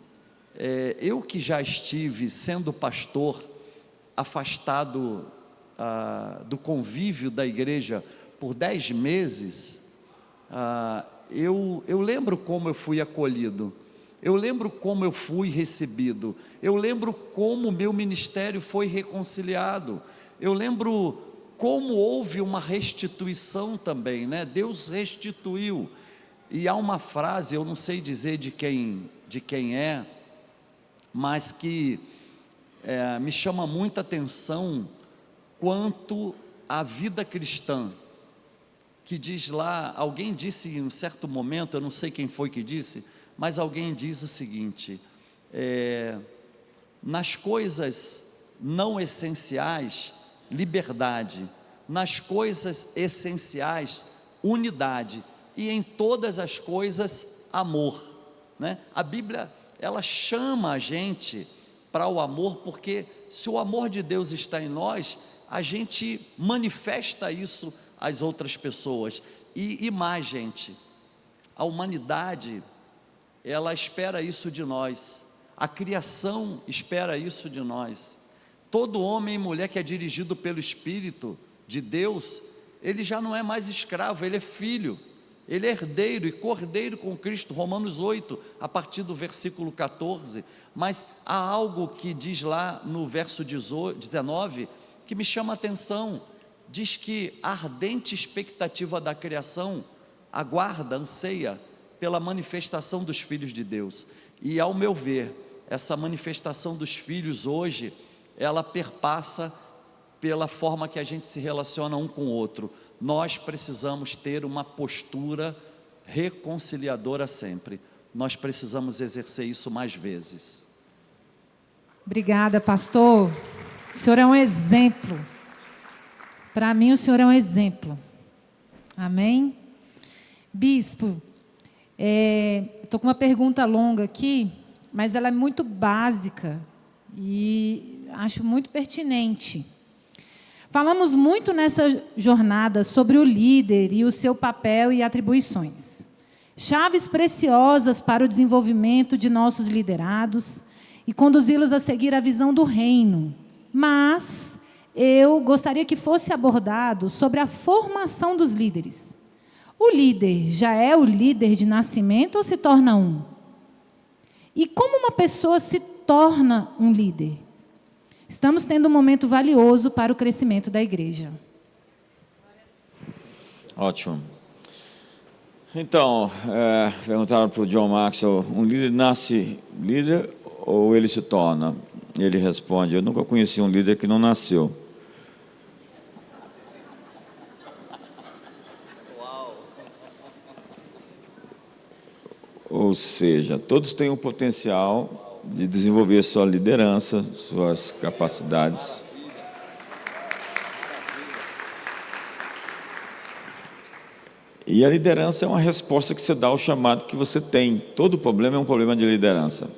eu que já estive sendo pastor, afastado do convívio da igreja por 10 meses, eu lembro como eu fui acolhido, eu lembro como eu fui recebido, eu lembro como o meu ministério foi reconciliado, eu lembro como houve uma restituição também, né? Deus restituiu. E há uma frase, eu não sei dizer de quem é, mas que me chama muita atenção quanto à vida cristã, que diz lá, alguém disse em um certo momento, eu não sei quem foi que disse, mas alguém diz o seguinte: nas coisas não essenciais, liberdade, nas coisas essenciais, unidade, e em todas as coisas, amor, né? A Bíblia, ela chama a gente para o amor, porque se o amor de Deus está em nós, a gente manifesta isso às outras pessoas. E mais, gente, a humanidade, ela espera isso de nós, a criação espera isso de nós. Todo homem e mulher que é dirigido pelo Espírito de Deus, ele já não é mais escravo, ele é filho, ele é herdeiro e cordeiro com Cristo, Romanos 8, a partir do versículo 14, mas há algo que diz lá no verso 19, que me chama a atenção, diz que a ardente expectativa da criação aguarda, anseia pela manifestação dos filhos de Deus, e ao meu ver, essa manifestação dos filhos hoje, ela perpassa pela forma que a gente se relaciona um com o outro. Nós precisamos ter uma postura reconciliadora sempre, nós precisamos exercer isso mais vezes. Obrigada, pastor. O senhor é um exemplo. Para mim, o senhor é um exemplo. Amém? Bispo, estou com uma pergunta longa aqui, mas ela é muito básica e acho muito pertinente. Falamos muito nessa jornada sobre o líder e o seu papel e atribuições. Chaves preciosas para o desenvolvimento de nossos liderados e conduzi-los a seguir a visão do reino. Mas eu gostaria que fosse abordado sobre a formação dos líderes. O líder já é o líder de nascimento ou se torna um? E como uma pessoa se torna um líder? Estamos tendo um momento valioso para o crescimento da igreja. Ótimo. Então, perguntaram para o John Maxwell, um líder nasce líder ou ele se torna? Ele responde, eu nunca conheci um líder que não nasceu. Ou seja, todos têm o potencial de desenvolver sua liderança, suas capacidades. E a liderança é uma resposta que você dá ao chamado que você tem. Todo problema é um problema de liderança.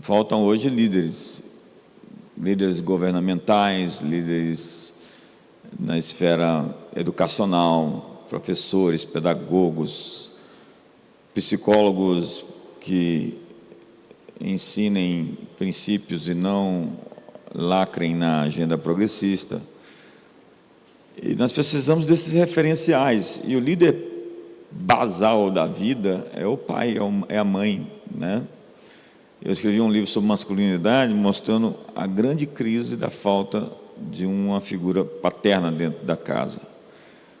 Faltam hoje líderes governamentais, líderes na esfera educacional, professores, pedagogos, psicólogos que ensinem princípios e não lacrem na agenda progressista. E nós precisamos desses referenciais. E o líder basal da vida é o pai, é a mãe, né? Eu escrevi um livro sobre masculinidade mostrando a grande crise da falta de uma figura paterna dentro da casa.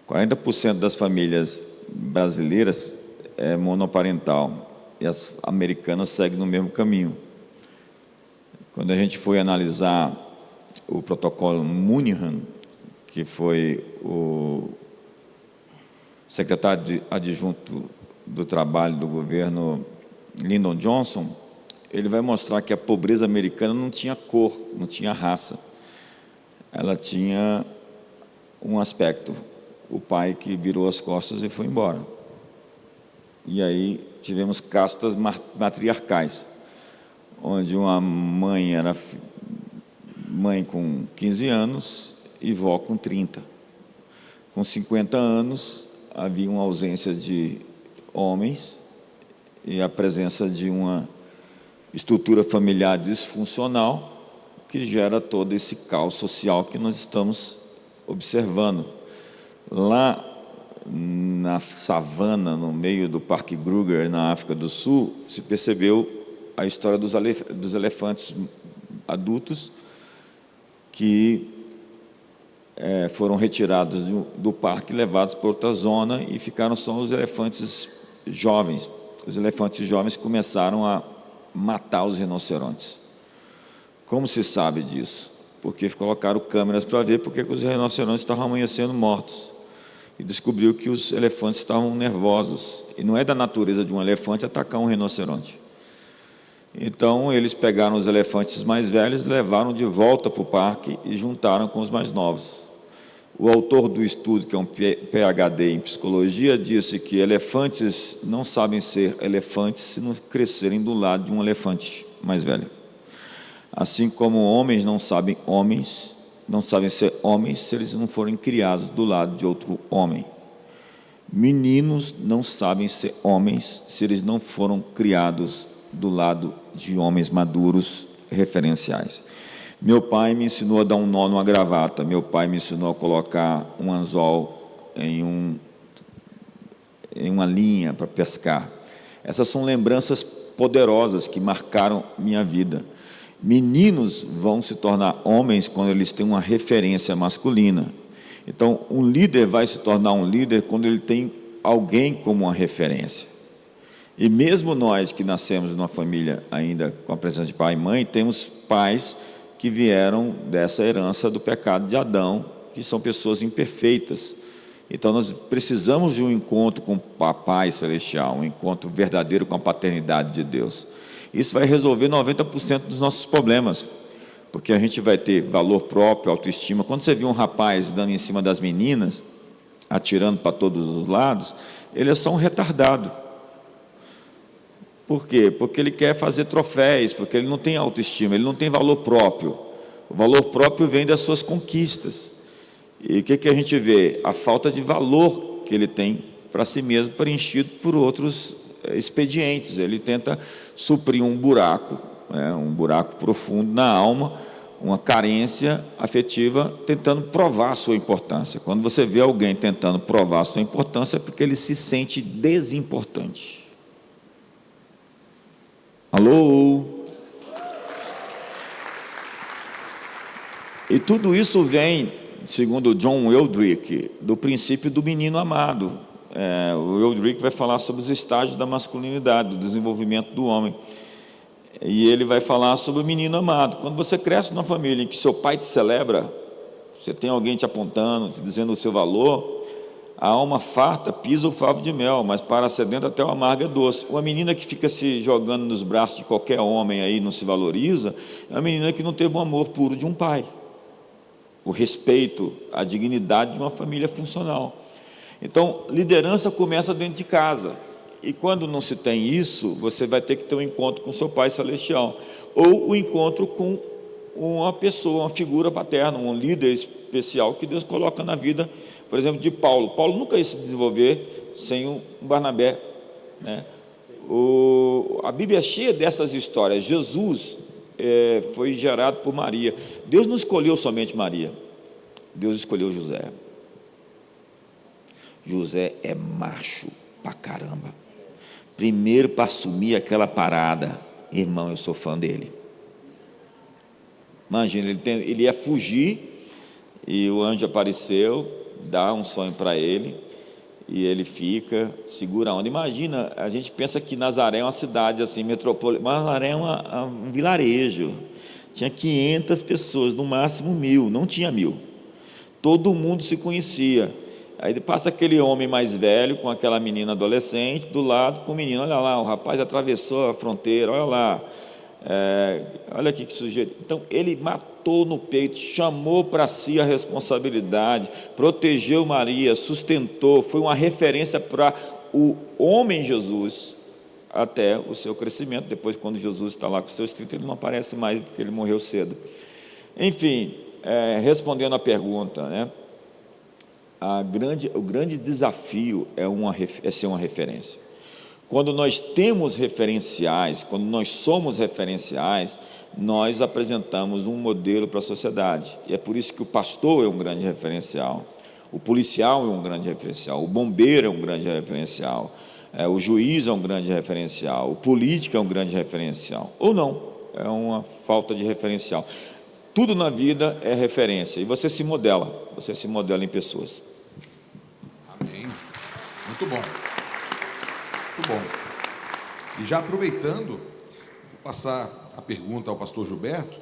40% das famílias brasileiras é monoparental e as americanas seguem no mesmo caminho. Quando a gente foi analisar o protocolo Moynihan, que foi o secretário adjunto do trabalho do governo Lyndon Johnson, ele vai mostrar que a pobreza americana não tinha cor, não tinha raça. Ela tinha um aspecto, o pai que virou as costas e foi embora. E aí tivemos castas matriarcais, onde uma mãe era mãe com 15 anos e vó com 30. Com 50 anos, havia uma ausência de homens e a presença de uma estrutura familiar disfuncional que gera todo esse caos social que nós estamos observando. Lá na savana, no meio do Parque Kruger, na África do Sul, se percebeu a história dos elefantes adultos que foram retirados do parque, levados para outra zona e ficaram só os elefantes jovens. Os elefantes jovens começaram a matar os rinocerontes. Como se sabe disso? Porque colocaram câmeras para ver porque os rinocerontes estavam amanhecendo mortos. E descobriu que os elefantes estavam nervosos. E não é da natureza de um elefante atacar um rinoceronte. Então, eles pegaram os elefantes mais velhos, levaram de volta para o parque e juntaram com os mais novos. O autor do estudo, que é um PhD em psicologia, disse que elefantes não sabem ser elefantes se não crescerem do lado de um elefante mais velho. Assim como homens não sabem ser homens se eles não forem criados do lado de outro homem. Meninos não sabem ser homens se eles não foram criados do lado de homens maduros referenciais. Meu pai me ensinou a dar um nó numa gravata, meu pai me ensinou a colocar um anzol em um em uma linha para pescar. Essas são lembranças poderosas que marcaram minha vida. Meninos vão se tornar homens quando eles têm uma referência masculina. Então, um líder vai se tornar um líder quando ele tem alguém como uma referência. E mesmo nós que nascemos numa família ainda com a presença de pai e mãe, temos pais que vieram dessa herança do pecado de Adão, que são pessoas imperfeitas. Então nós precisamos de um encontro com o Papai Celestial, um encontro verdadeiro com a paternidade de Deus. Isso vai resolver 90% dos nossos problemas, porque a gente vai ter valor próprio, autoestima. Quando você vê um rapaz dando em cima das meninas, atirando para todos os lados, ele é só um retardado. Por quê? Porque ele quer fazer troféus, porque ele não tem autoestima, ele não tem valor próprio. O valor próprio vem das suas conquistas. E o que a gente vê? A falta de valor que ele tem para si mesmo, preenchido por outros expedientes. Ele tenta suprir um buraco profundo na alma, uma carência afetiva, tentando provar a sua importância. Quando você vê alguém tentando provar a sua importância, é porque ele se sente desimportante. Alô? E tudo isso vem, segundo John Eldrick, do princípio do menino amado. O Eldrick vai falar sobre os estágios da masculinidade, do desenvolvimento do homem. E ele vai falar sobre o menino amado. Quando você cresce numa família em que seu pai te celebra, você tem alguém te apontando, te dizendo o seu valor, a alma farta pisa o favo de mel, mas para sedento até o amargo é doce. Uma menina que fica se jogando nos braços de qualquer homem aí, não se valoriza, é uma menina que não teve o amor puro de um pai, o respeito, a dignidade de uma família funcional. Então, liderança começa dentro de casa. E quando não se tem isso, você vai ter que ter um encontro com seu Pai Celestial, ou o encontro com uma pessoa, uma figura paterna, um líder especial que Deus coloca na vida, por exemplo, de Paulo. Paulo nunca ia se desenvolver sem um Barnabé, né? A Bíblia é cheia dessas histórias. Jesus foi gerado por Maria. Deus não escolheu somente Maria, Deus escolheu José. José é macho pra caramba. Primeiro, para assumir aquela parada, irmão, eu sou fã dele. Imagina, ele ia fugir e o anjo apareceu, dá um sonho para ele e ele fica, segura a onda. Imagina, a gente pensa que Nazaré é uma cidade assim, metropolitana. Nazaré é um vilarejo. Tinha 500 pessoas, no máximo 1000, não tinha 1000. Todo mundo se conhecia. Aí passa aquele homem mais velho com aquela menina adolescente do lado com o menino. Olha lá, o rapaz atravessou a fronteira, olha lá. Olha aqui que sujeito. Então ele matou no peito, chamou para si a responsabilidade, protegeu Maria, sustentou, foi uma referência para o homem Jesus até o seu crescimento. Depois, quando Jesus está lá com seus 30, ele não aparece mais porque ele morreu cedo. Enfim, respondendo à pergunta, né? O grande desafio é ser uma referência. Quando nós temos referenciais, quando nós somos referenciais, nós apresentamos um modelo para a sociedade. E é por isso que o pastor é um grande referencial, o policial é um grande referencial, o bombeiro é um grande referencial, o juiz é um grande referencial, o político é um grande referencial. Ou não, é uma falta de referencial. Tudo na vida é referência, e você se modela em pessoas. Amém. Muito bom. Muito bom. E já aproveitando, vou passar a pergunta ao pastor Gilberto.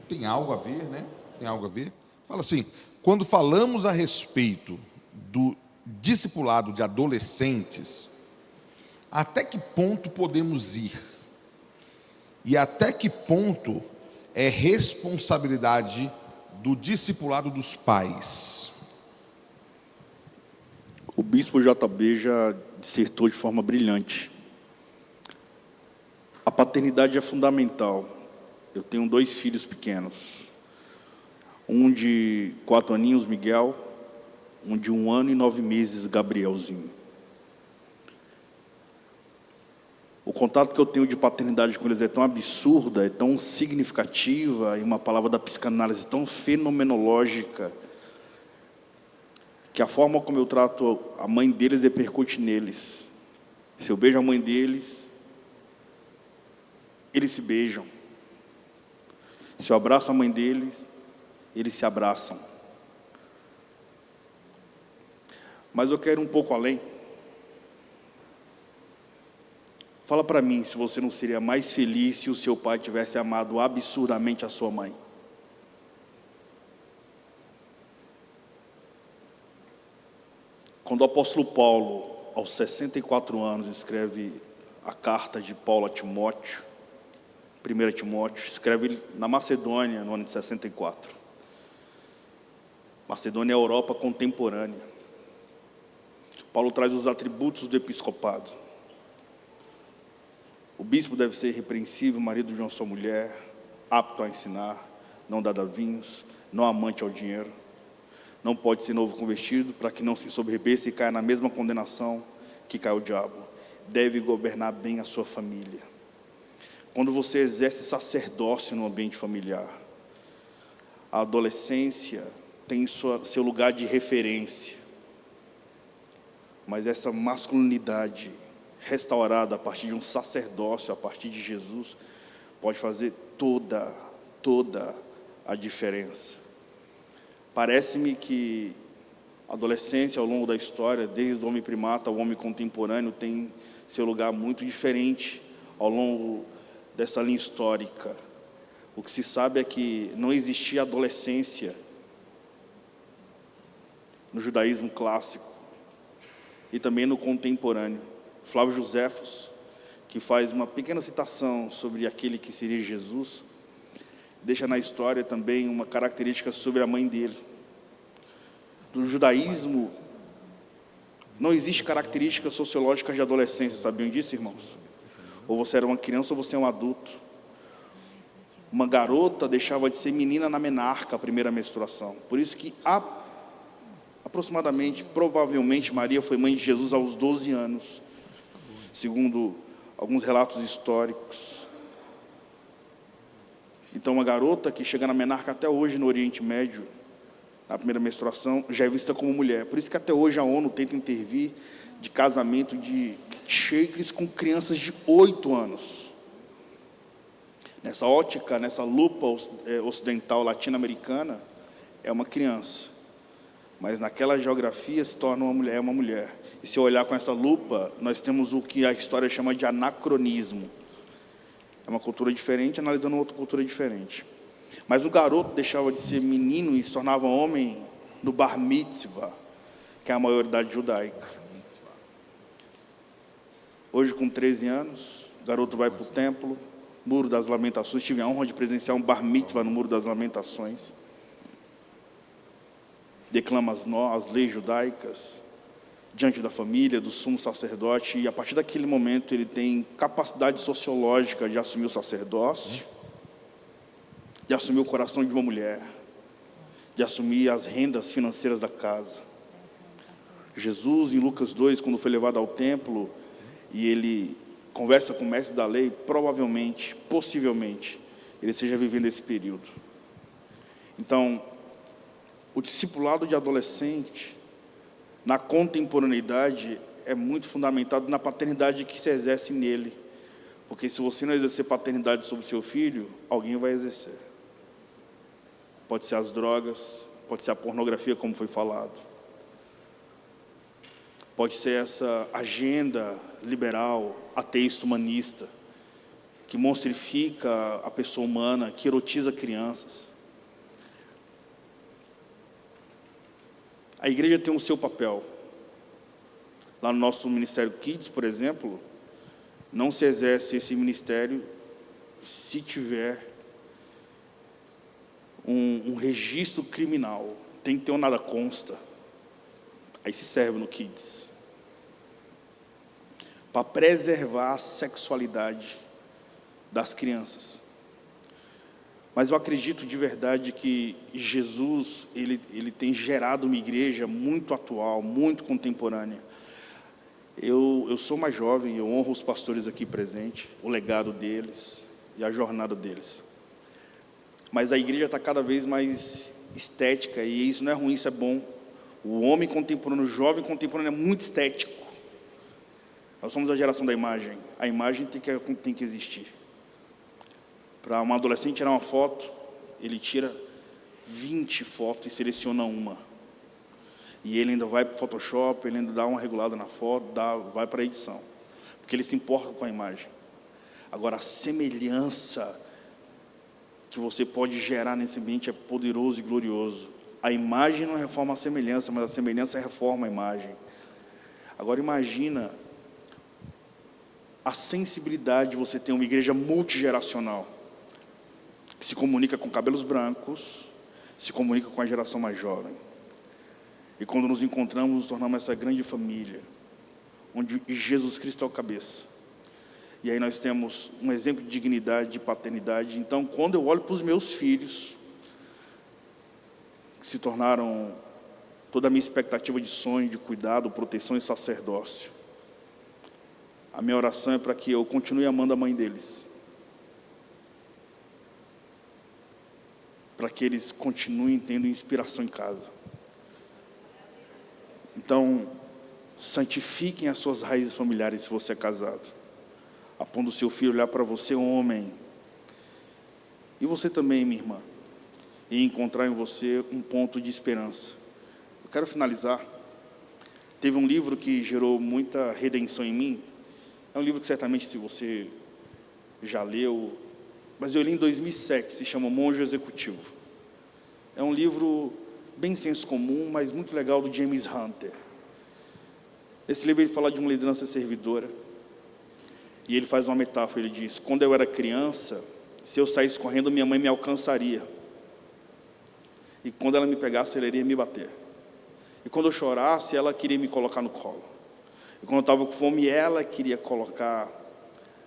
Tem algo a ver, né? Tem algo a ver. Fala assim, quando falamos a respeito do discipulado de adolescentes, até que ponto podemos ir? E até que ponto é responsabilidade do discipulado dos pais? O bispo JB já dissertou de forma brilhante. A paternidade é fundamental. Eu tenho 2 filhos pequenos. Um de 4 aninhos, Miguel. Um de 1 ano e 9 meses, Gabrielzinho. O contato que eu tenho de paternidade com eles é tão absurda, é tão significativa, e uma palavra da psicanálise tão fenomenológica, que a forma como eu trato a mãe deles repercute neles. Se eu beijo a mãe deles, eles se beijam. Se eu abraço a mãe deles, eles se abraçam. Mas eu quero ir um pouco além. Fala para mim se você não seria mais feliz se o seu pai tivesse amado absurdamente a sua mãe. Quando o apóstolo Paulo, aos 64 anos, escreve a carta de Paulo a Timóteo, 1 Timóteo, escreve na Macedônia, no ano de 64. Macedônia é a Europa contemporânea. Paulo traz os atributos do episcopado. O bispo deve ser irrepreensível, marido de uma só mulher, apto a ensinar, não dado a vinhos, não amante ao dinheiro. Não pode ser novo convertido, para que não se ensoberbeça e caia na mesma condenação que caiu o diabo. Deve governar bem a sua família. Quando você exerce sacerdócio no ambiente familiar, a adolescência tem seu lugar de referência. Mas essa masculinidade restaurada a partir de um sacerdócio, a partir de Jesus, pode fazer toda a diferença. Parece-me que a adolescência, ao longo da história, desde o homem primata ao homem contemporâneo, tem seu lugar muito diferente ao longo dessa linha histórica. O que se sabe é que não existia adolescência no judaísmo clássico e também no contemporâneo. Flávio Joséfos, que faz uma pequena citação sobre aquele que seria Jesus, deixa na história também uma característica sobre a mãe dele. No judaísmo, não existe características sociológicas de adolescência, sabiam disso, irmãos? Ou você era uma criança ou você é um adulto. Uma garota deixava de ser menina na menarca, a primeira menstruação. Por isso que aproximadamente, provavelmente, Maria foi mãe de Jesus aos 12 anos, segundo alguns relatos históricos. Então, uma garota que chega na menarca até hoje no Oriente Médio, na primeira menstruação, já é vista como mulher. Por isso que até hoje a ONU tenta intervir de casamento de sheiks com crianças de 8 anos. Nessa ótica, nessa lupa ocidental latino-americana, é uma criança. Mas naquela geografia se torna uma mulher. E se eu olhar com essa lupa, nós temos o que a história chama de anacronismo. É uma cultura diferente, analisando outra cultura diferente. Mas o garoto deixava de ser menino e se tornava homem no bar mitzvah, que é a maioridade judaica. Hoje, com 13 anos, o garoto vai para o templo, Muro das Lamentações. Tive a honra de presenciar um bar mitzvah no Muro das Lamentações. Declama as leis judaicas diante da família, do sumo sacerdote, e a partir daquele momento ele tem capacidade sociológica de assumir o sacerdócio, de assumir o coração de uma mulher, de assumir as rendas financeiras da casa. Jesus, em Lucas 2, quando foi levado ao templo, e ele conversa com o mestre da lei, provavelmente, possivelmente, ele esteja vivendo esse período. Então, o discipulado de adolescente, na contemporaneidade, é muito fundamentado na paternidade que se exerce nele. Porque se você não exercer paternidade sobre o seu filho, alguém vai exercer. Pode ser as drogas, pode ser a pornografia, como foi falado. Pode ser essa agenda liberal, ateísta, humanista, que monstrifica a pessoa humana, que erotiza crianças. A igreja tem o seu papel. Lá no nosso Ministério Kids, por exemplo, não se exerce esse ministério se tiver um registro criminal. Tem que ter um nada consta. Aí se serve no Kids. Para preservar a sexualidade das crianças. Mas eu acredito de verdade que Jesus, ele tem gerado uma igreja muito atual, muito contemporânea. Eu sou mais jovem, eu honro os pastores aqui presentes, o legado deles e a jornada deles. Mas a igreja está cada vez mais estética, e isso não é ruim, isso é bom. O homem contemporâneo, o jovem contemporâneo é muito estético. Nós somos a geração da imagem. A imagem tem que existir. Para um adolescente tirar uma foto, ele tira 20 fotos e seleciona uma. E ele ainda vai para o Photoshop, ele ainda dá uma regulada na foto, vai para a edição. Porque ele se importa com a imagem. Agora, a semelhança que você pode gerar nesse ambiente é poderoso e glorioso. A imagem não reforma a semelhança, mas a semelhança reforma a imagem. Agora, imagina a sensibilidade de você ter uma igreja multigeracional, que se comunica com cabelos brancos, se comunica com a geração mais jovem. E quando nos encontramos, nos tornamos essa grande família, onde Jesus Cristo é o cabeça. E aí nós temos um exemplo de dignidade, de paternidade. Então, quando eu olho para os meus filhos, que se tornaram toda a minha expectativa de sonho, de cuidado, proteção e sacerdócio, a minha oração é para que eu continue amando a mãe deles, para que eles continuem tendo inspiração em casa. Então, santifiquem as suas raízes familiares se você é casado, a ponto do seu filho olhar para você, homem, e você também, minha irmã, e encontrar em você um ponto de esperança. Eu quero finalizar. Teve um livro que gerou muita redenção em mim. É um livro que certamente se você já leu, mas eu li em 2007, se chama Monge Executivo. É um livro bem senso comum, mas muito legal, do James Hunter. Esse livro ele fala de uma liderança servidora, e ele faz uma metáfora, ele diz: quando eu era criança, se eu saísse correndo, minha mãe me alcançaria, e quando ela me pegasse, ela iria me bater, e quando eu chorasse, ela queria me colocar no colo, e quando eu estava com fome, ela queria colocar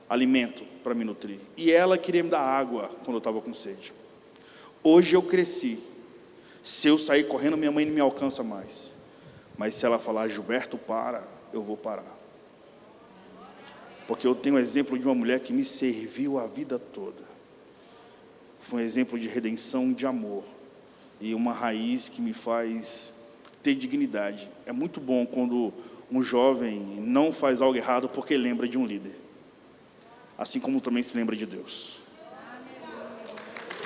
alimento para me nutrir, e ela queria me dar água quando eu estava com sede. Hoje eu cresci. Se eu sair correndo, minha mãe não me alcança mais. Mas se ela falar: Gilberto, para, eu vou parar. Porque eu tenho o exemplo de uma mulher que me serviu a vida toda. Foi um exemplo de redenção, de amor. E uma raiz que me faz ter dignidade. É muito bom quando um jovem não faz algo errado porque lembra de um líder. Assim como também se lembra de Deus.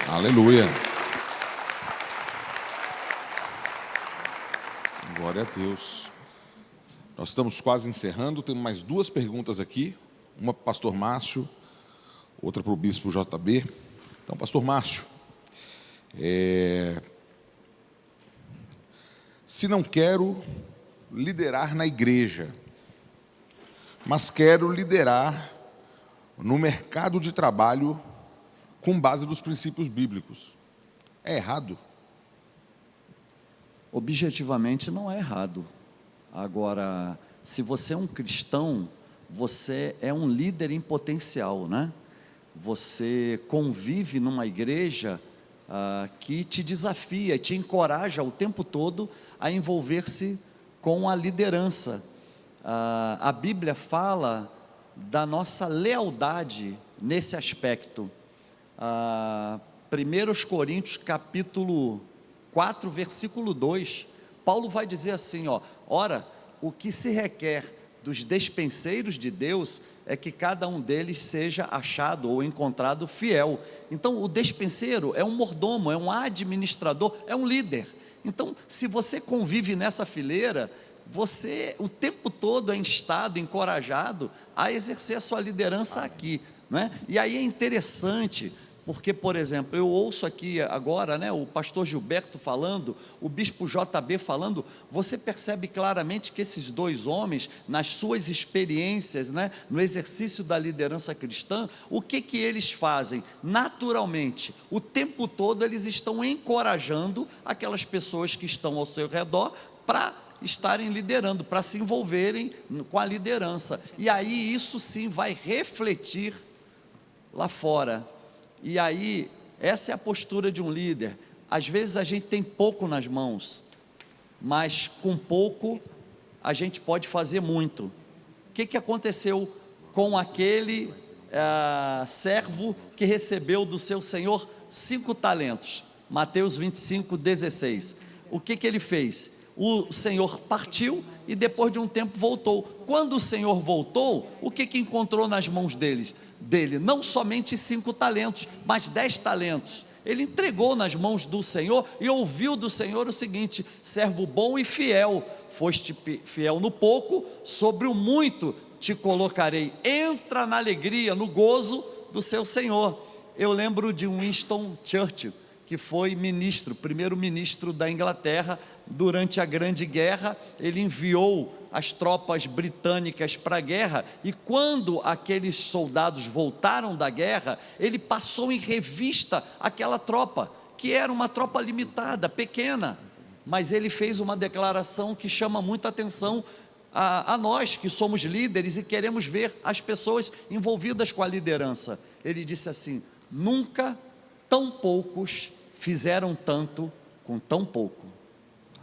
Aleluia. Glória a Deus. Nós estamos quase encerrando. Temos mais duas perguntas aqui. Uma para o pastor Márcio, outra para o bispo JB. Então, pastor Márcio, se não quero liderar na igreja, mas quero liderar no mercado de trabalho com base nos princípios bíblicos, é errado? Objetivamente não é errado. Agora, se você é um cristão, você é um líder em potencial, né? Você convive numa igreja que te desafia, te encoraja o tempo todo a envolver-se com a liderança. A Bíblia fala da nossa lealdade nesse aspecto. 1 Coríntios capítulo 4, versículo 2, Paulo vai dizer assim, ora, o que se requer dos despenseiros de Deus é que cada um deles seja achado ou encontrado fiel. Então, o despenseiro é um mordomo, é um administrador, é um líder. Então, se você convive nessa fileira, você o tempo todo é instado, encorajado a exercer a sua liderança aqui, não é? E aí é interessante, porque, por exemplo, eu ouço aqui agora, né, o pastor Gilberto falando, o bispo JB falando, você percebe claramente que esses dois homens, nas suas experiências, né, no exercício da liderança cristã, o que eles fazem? Naturalmente, o tempo todo eles estão encorajando aquelas pessoas que estão ao seu redor para estarem liderando, para se envolverem com a liderança, e aí isso sim vai refletir lá fora. E aí, essa é a postura de um líder. Às vezes a gente tem pouco nas mãos, mas com pouco a gente pode fazer muito. O que aconteceu com aquele servo que recebeu do seu senhor 5 talentos? Mateus 25, 16. O que ele fez? o Senhor partiu e depois de um tempo voltou. Quando o Senhor voltou, o que encontrou nas mãos dele? Não somente 5 talentos, mas 10 talentos. Ele entregou nas mãos do Senhor e ouviu do Senhor o seguinte: servo bom e fiel, foste fiel no pouco, sobre o muito te colocarei, entra na alegria, no gozo do seu Senhor. Eu lembro de Winston Churchill, que foi primeiro-ministro da Inglaterra durante a Grande Guerra. Ele enviou as tropas britânicas para a guerra, e quando aqueles soldados voltaram da guerra, ele passou em revista aquela tropa, que era uma tropa limitada, pequena, mas ele fez uma declaração que chama muita atenção a nós que somos líderes e queremos ver as pessoas envolvidas com a liderança. Ele disse assim: nunca tão poucos fizeram tanto com tão pouco.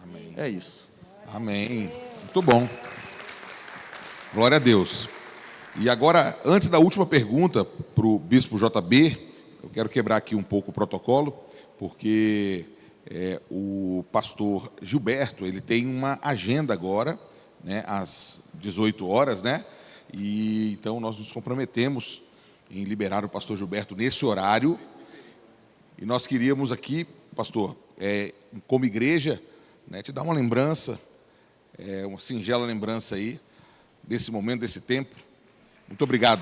Amém. É isso. Amém. Muito bom. Glória a Deus. E agora, antes da última pergunta para o Bispo JB, eu quero quebrar aqui um pouco o protocolo, porque o pastor Gilberto, ele tem uma agenda agora, né, às 18 horas, né? E então nós nos comprometemos em liberar o pastor Gilberto nesse horário. E nós queríamos aqui, pastor, como igreja, né, te dar uma lembrança, uma singela lembrança aí, desse momento, desse tempo. Muito obrigado.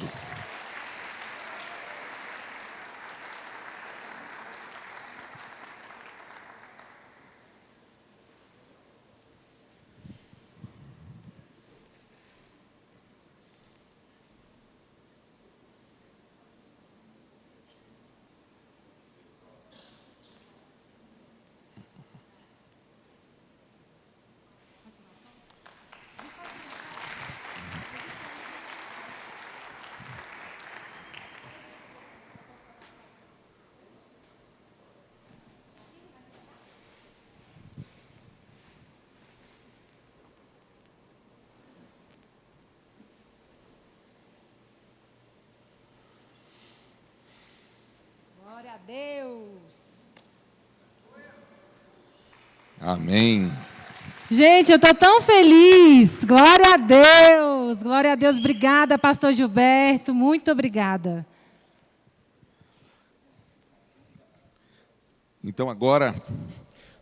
Glória a Deus. Amém. Gente, eu estou tão feliz. Glória a Deus. Glória a Deus. Obrigada, pastor Gilberto. Muito obrigada. Então agora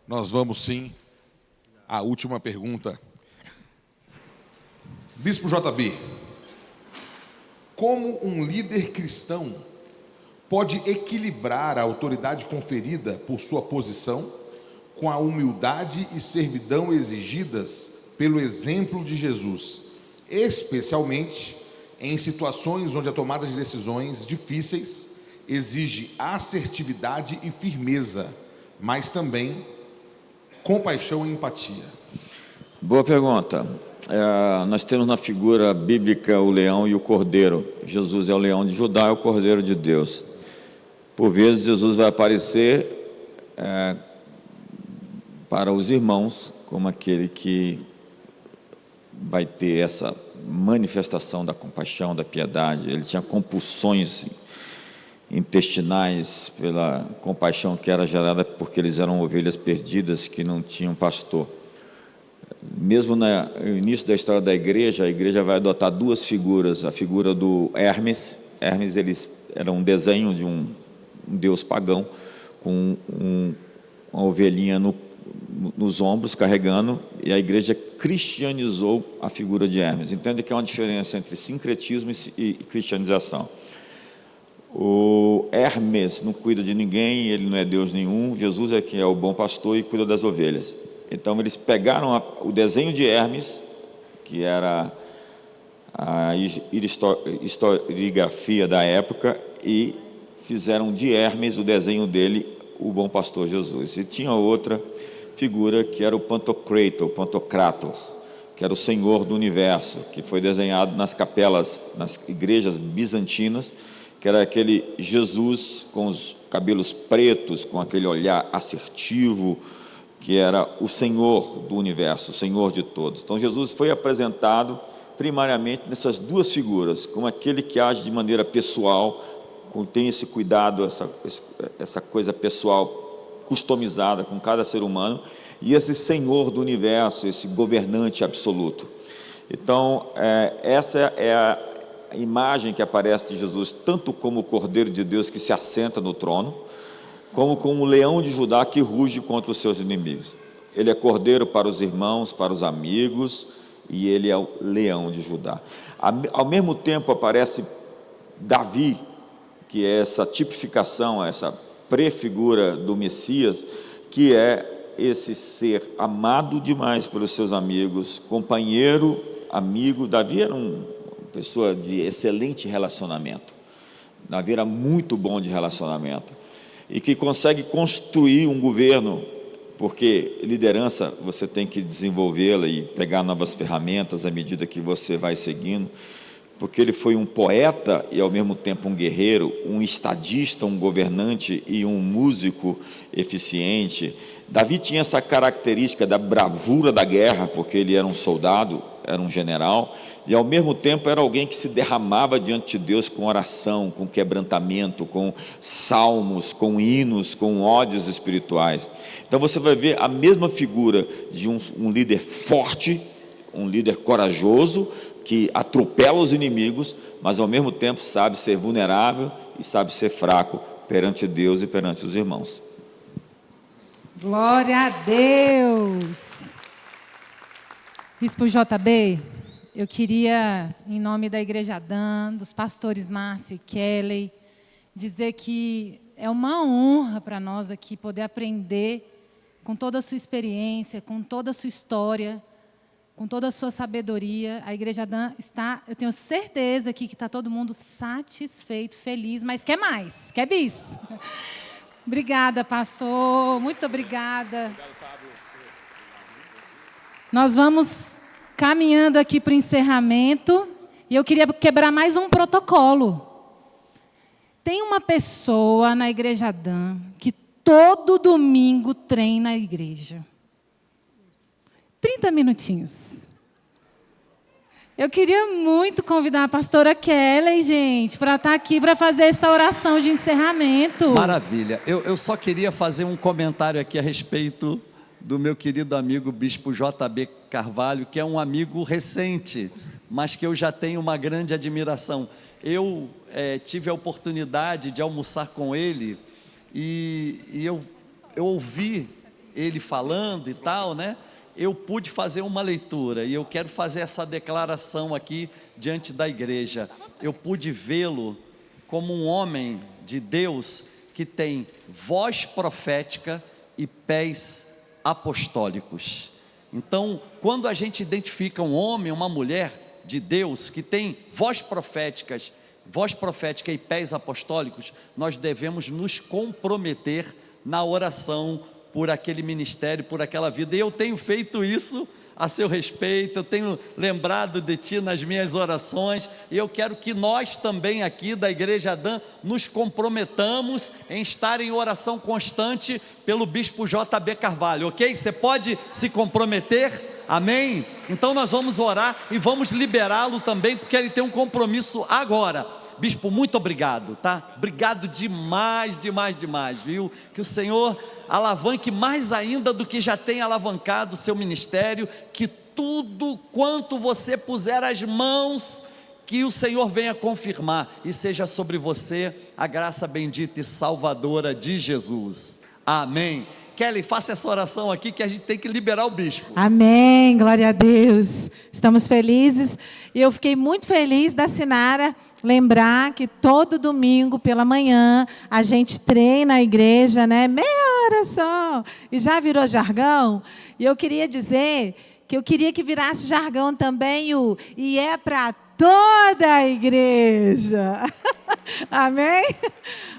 nós vamos sim à última pergunta. Bispo JB, como um líder cristão pode equilibrar a autoridade conferida por sua posição com a humildade e servidão exigidas pelo exemplo de Jesus, especialmente em situações onde a tomada de decisões difíceis exige assertividade e firmeza, mas também compaixão e empatia? Boa pergunta. Nós temos na figura bíblica o leão e o cordeiro. Jesus é o leão de Judá e o cordeiro de Deus. Por vezes Jesus vai aparecer para os irmãos como aquele que vai ter essa manifestação da compaixão, da piedade. Ele tinha compulsões intestinais pela compaixão que era gerada porque eles eram ovelhas perdidas que não tinham pastor. Mesmo no início da história da igreja, a igreja vai adotar duas figuras: a figura do Hermes. Hermes, eles era um desenho de um deus pagão com uma ovelhinha nos ombros carregando, e a igreja cristianizou a figura de Hermes. Entende que há uma diferença entre sincretismo e cristianização. O Hermes não cuida de ninguém, ele não é Deus nenhum. Jesus é quem é o bom pastor e cuida das ovelhas. Então eles pegaram o desenho de Hermes, que era a historiografia da época, e fizeram de Hermes, o desenho dele, o bom pastor Jesus. E tinha outra figura que era o Pantocrator, que era o Senhor do Universo, que foi desenhado nas capelas, nas igrejas bizantinas, que era aquele Jesus com os cabelos pretos, com aquele olhar assertivo, que era o Senhor do Universo, o Senhor de todos. Então Jesus foi apresentado primariamente nessas duas figuras, como aquele que age de maneira pessoal, tem esse cuidado, essa coisa pessoal customizada com cada ser humano, e esse Senhor do universo, esse governante absoluto. Então, essa é a imagem que aparece de Jesus, tanto como o Cordeiro de Deus que se assenta no trono, como o leão de Judá que ruge contra os seus inimigos. Ele é cordeiro para os irmãos, para os amigos, e ele é o leão de Judá. Ao mesmo tempo aparece Davi, que é essa tipificação, essa prefigura do Messias, que é esse ser amado demais pelos seus amigos, companheiro, amigo. Davi era uma pessoa de excelente relacionamento. Davi era muito bom de relacionamento e que consegue construir um governo, porque liderança você tem que desenvolvê-la e pegar novas ferramentas à medida que você vai seguindo, porque ele foi um poeta e ao mesmo tempo um guerreiro, um estadista, um governante e um músico eficiente. Davi tinha essa característica da bravura da guerra, porque ele era um soldado, era um general, e ao mesmo tempo era alguém que se derramava diante de Deus com oração, com quebrantamento, com salmos, com hinos, com ódios espirituais. Então você vai ver a mesma figura de um líder forte, um líder corajoso, que atropela os inimigos, mas ao mesmo tempo sabe ser vulnerável e sabe ser fraco perante Deus e perante os irmãos. Glória a Deus! Bispo JB, eu queria, em nome da Igreja Adã, dos pastores Márcio e Kelly, dizer que é uma honra para nós aqui poder aprender com toda a sua experiência, com toda a sua história, com toda a sua sabedoria. A Igreja Adã está, eu tenho certeza aqui que está todo mundo satisfeito, feliz, mas quer mais, quer bis. Obrigada, pastor, muito obrigada. Nós vamos caminhando aqui para o encerramento, e eu queria quebrar mais um protocolo. Tem uma pessoa na Igreja Adã que todo domingo treina a igreja. 30 minutinhos. Eu queria muito convidar a pastora Kelly, gente, para estar aqui para fazer essa oração de encerramento. Maravilha. Eu só queria fazer um comentário aqui a respeito do meu querido amigo Bispo JB Carvalho, que é um amigo recente, mas que eu já tenho uma grande admiração. Eu tive a oportunidade de almoçar com ele e eu ouvi ele falando e tal, né? Eu pude fazer uma leitura e eu quero fazer essa declaração aqui diante da igreja. Eu pude vê-lo como um homem de Deus que tem voz profética e pés apostólicos. Então, quando a gente identifica um homem, uma mulher de Deus que tem voz profética e pés apostólicos, nós devemos nos comprometer na oração por aquele ministério, por aquela vida. E eu tenho feito isso a seu respeito, eu tenho lembrado de ti nas minhas orações, e eu quero que nós também aqui da Igreja Adã nos comprometamos em estar em oração constante pelo Bispo JB Carvalho, ok? Você pode se comprometer? Amém? Então nós vamos orar e vamos liberá-lo também, porque ele tem um compromisso agora. Bispo, muito obrigado, tá? Obrigado demais, viu? Que o Senhor alavanque mais ainda do que já tem alavancado o seu ministério, que tudo quanto você puser as mãos, que o Senhor venha confirmar, e seja sobre você a graça bendita e salvadora de Jesus. Amém. Kelly, faça essa oração aqui que a gente tem que liberar o bispo. Amém, glória a Deus. Estamos felizes. E eu fiquei muito feliz da Sinara lembrar que todo domingo pela manhã a gente treina a igreja, né? Meia hora só. E já virou jargão. E eu queria dizer que eu queria que virasse jargão também e é para toda a igreja. Amém?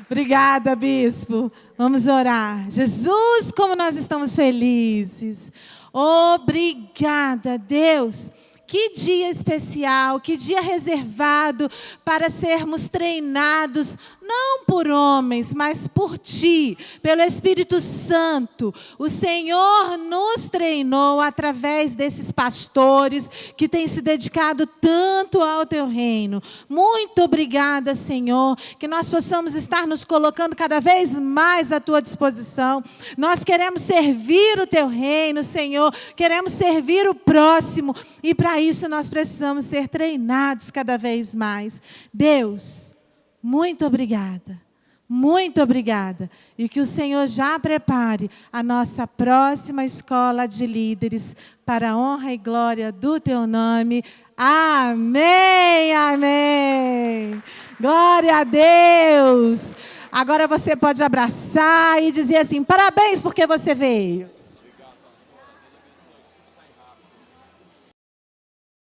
Obrigada, bispo. Vamos orar. Jesus, como nós estamos felizes. Obrigada, Deus, Que dia especial, que dia reservado para sermos treinados, não por homens, mas por Ti, pelo Espírito Santo. O Senhor nos treinou através desses pastores que têm se dedicado tanto ao Teu reino. Muito obrigada, Senhor, que nós possamos estar nos colocando cada vez mais à Tua disposição. Nós queremos servir o Teu reino, Senhor, queremos servir o próximo, e para isso nós precisamos ser treinados cada vez mais. Deus, muito obrigada, muito obrigada. E que o Senhor já prepare a nossa próxima escola de líderes para a honra e glória do Teu nome. Amém, amém. Glória a Deus. Agora você pode abraçar e dizer assim: parabéns porque você veio.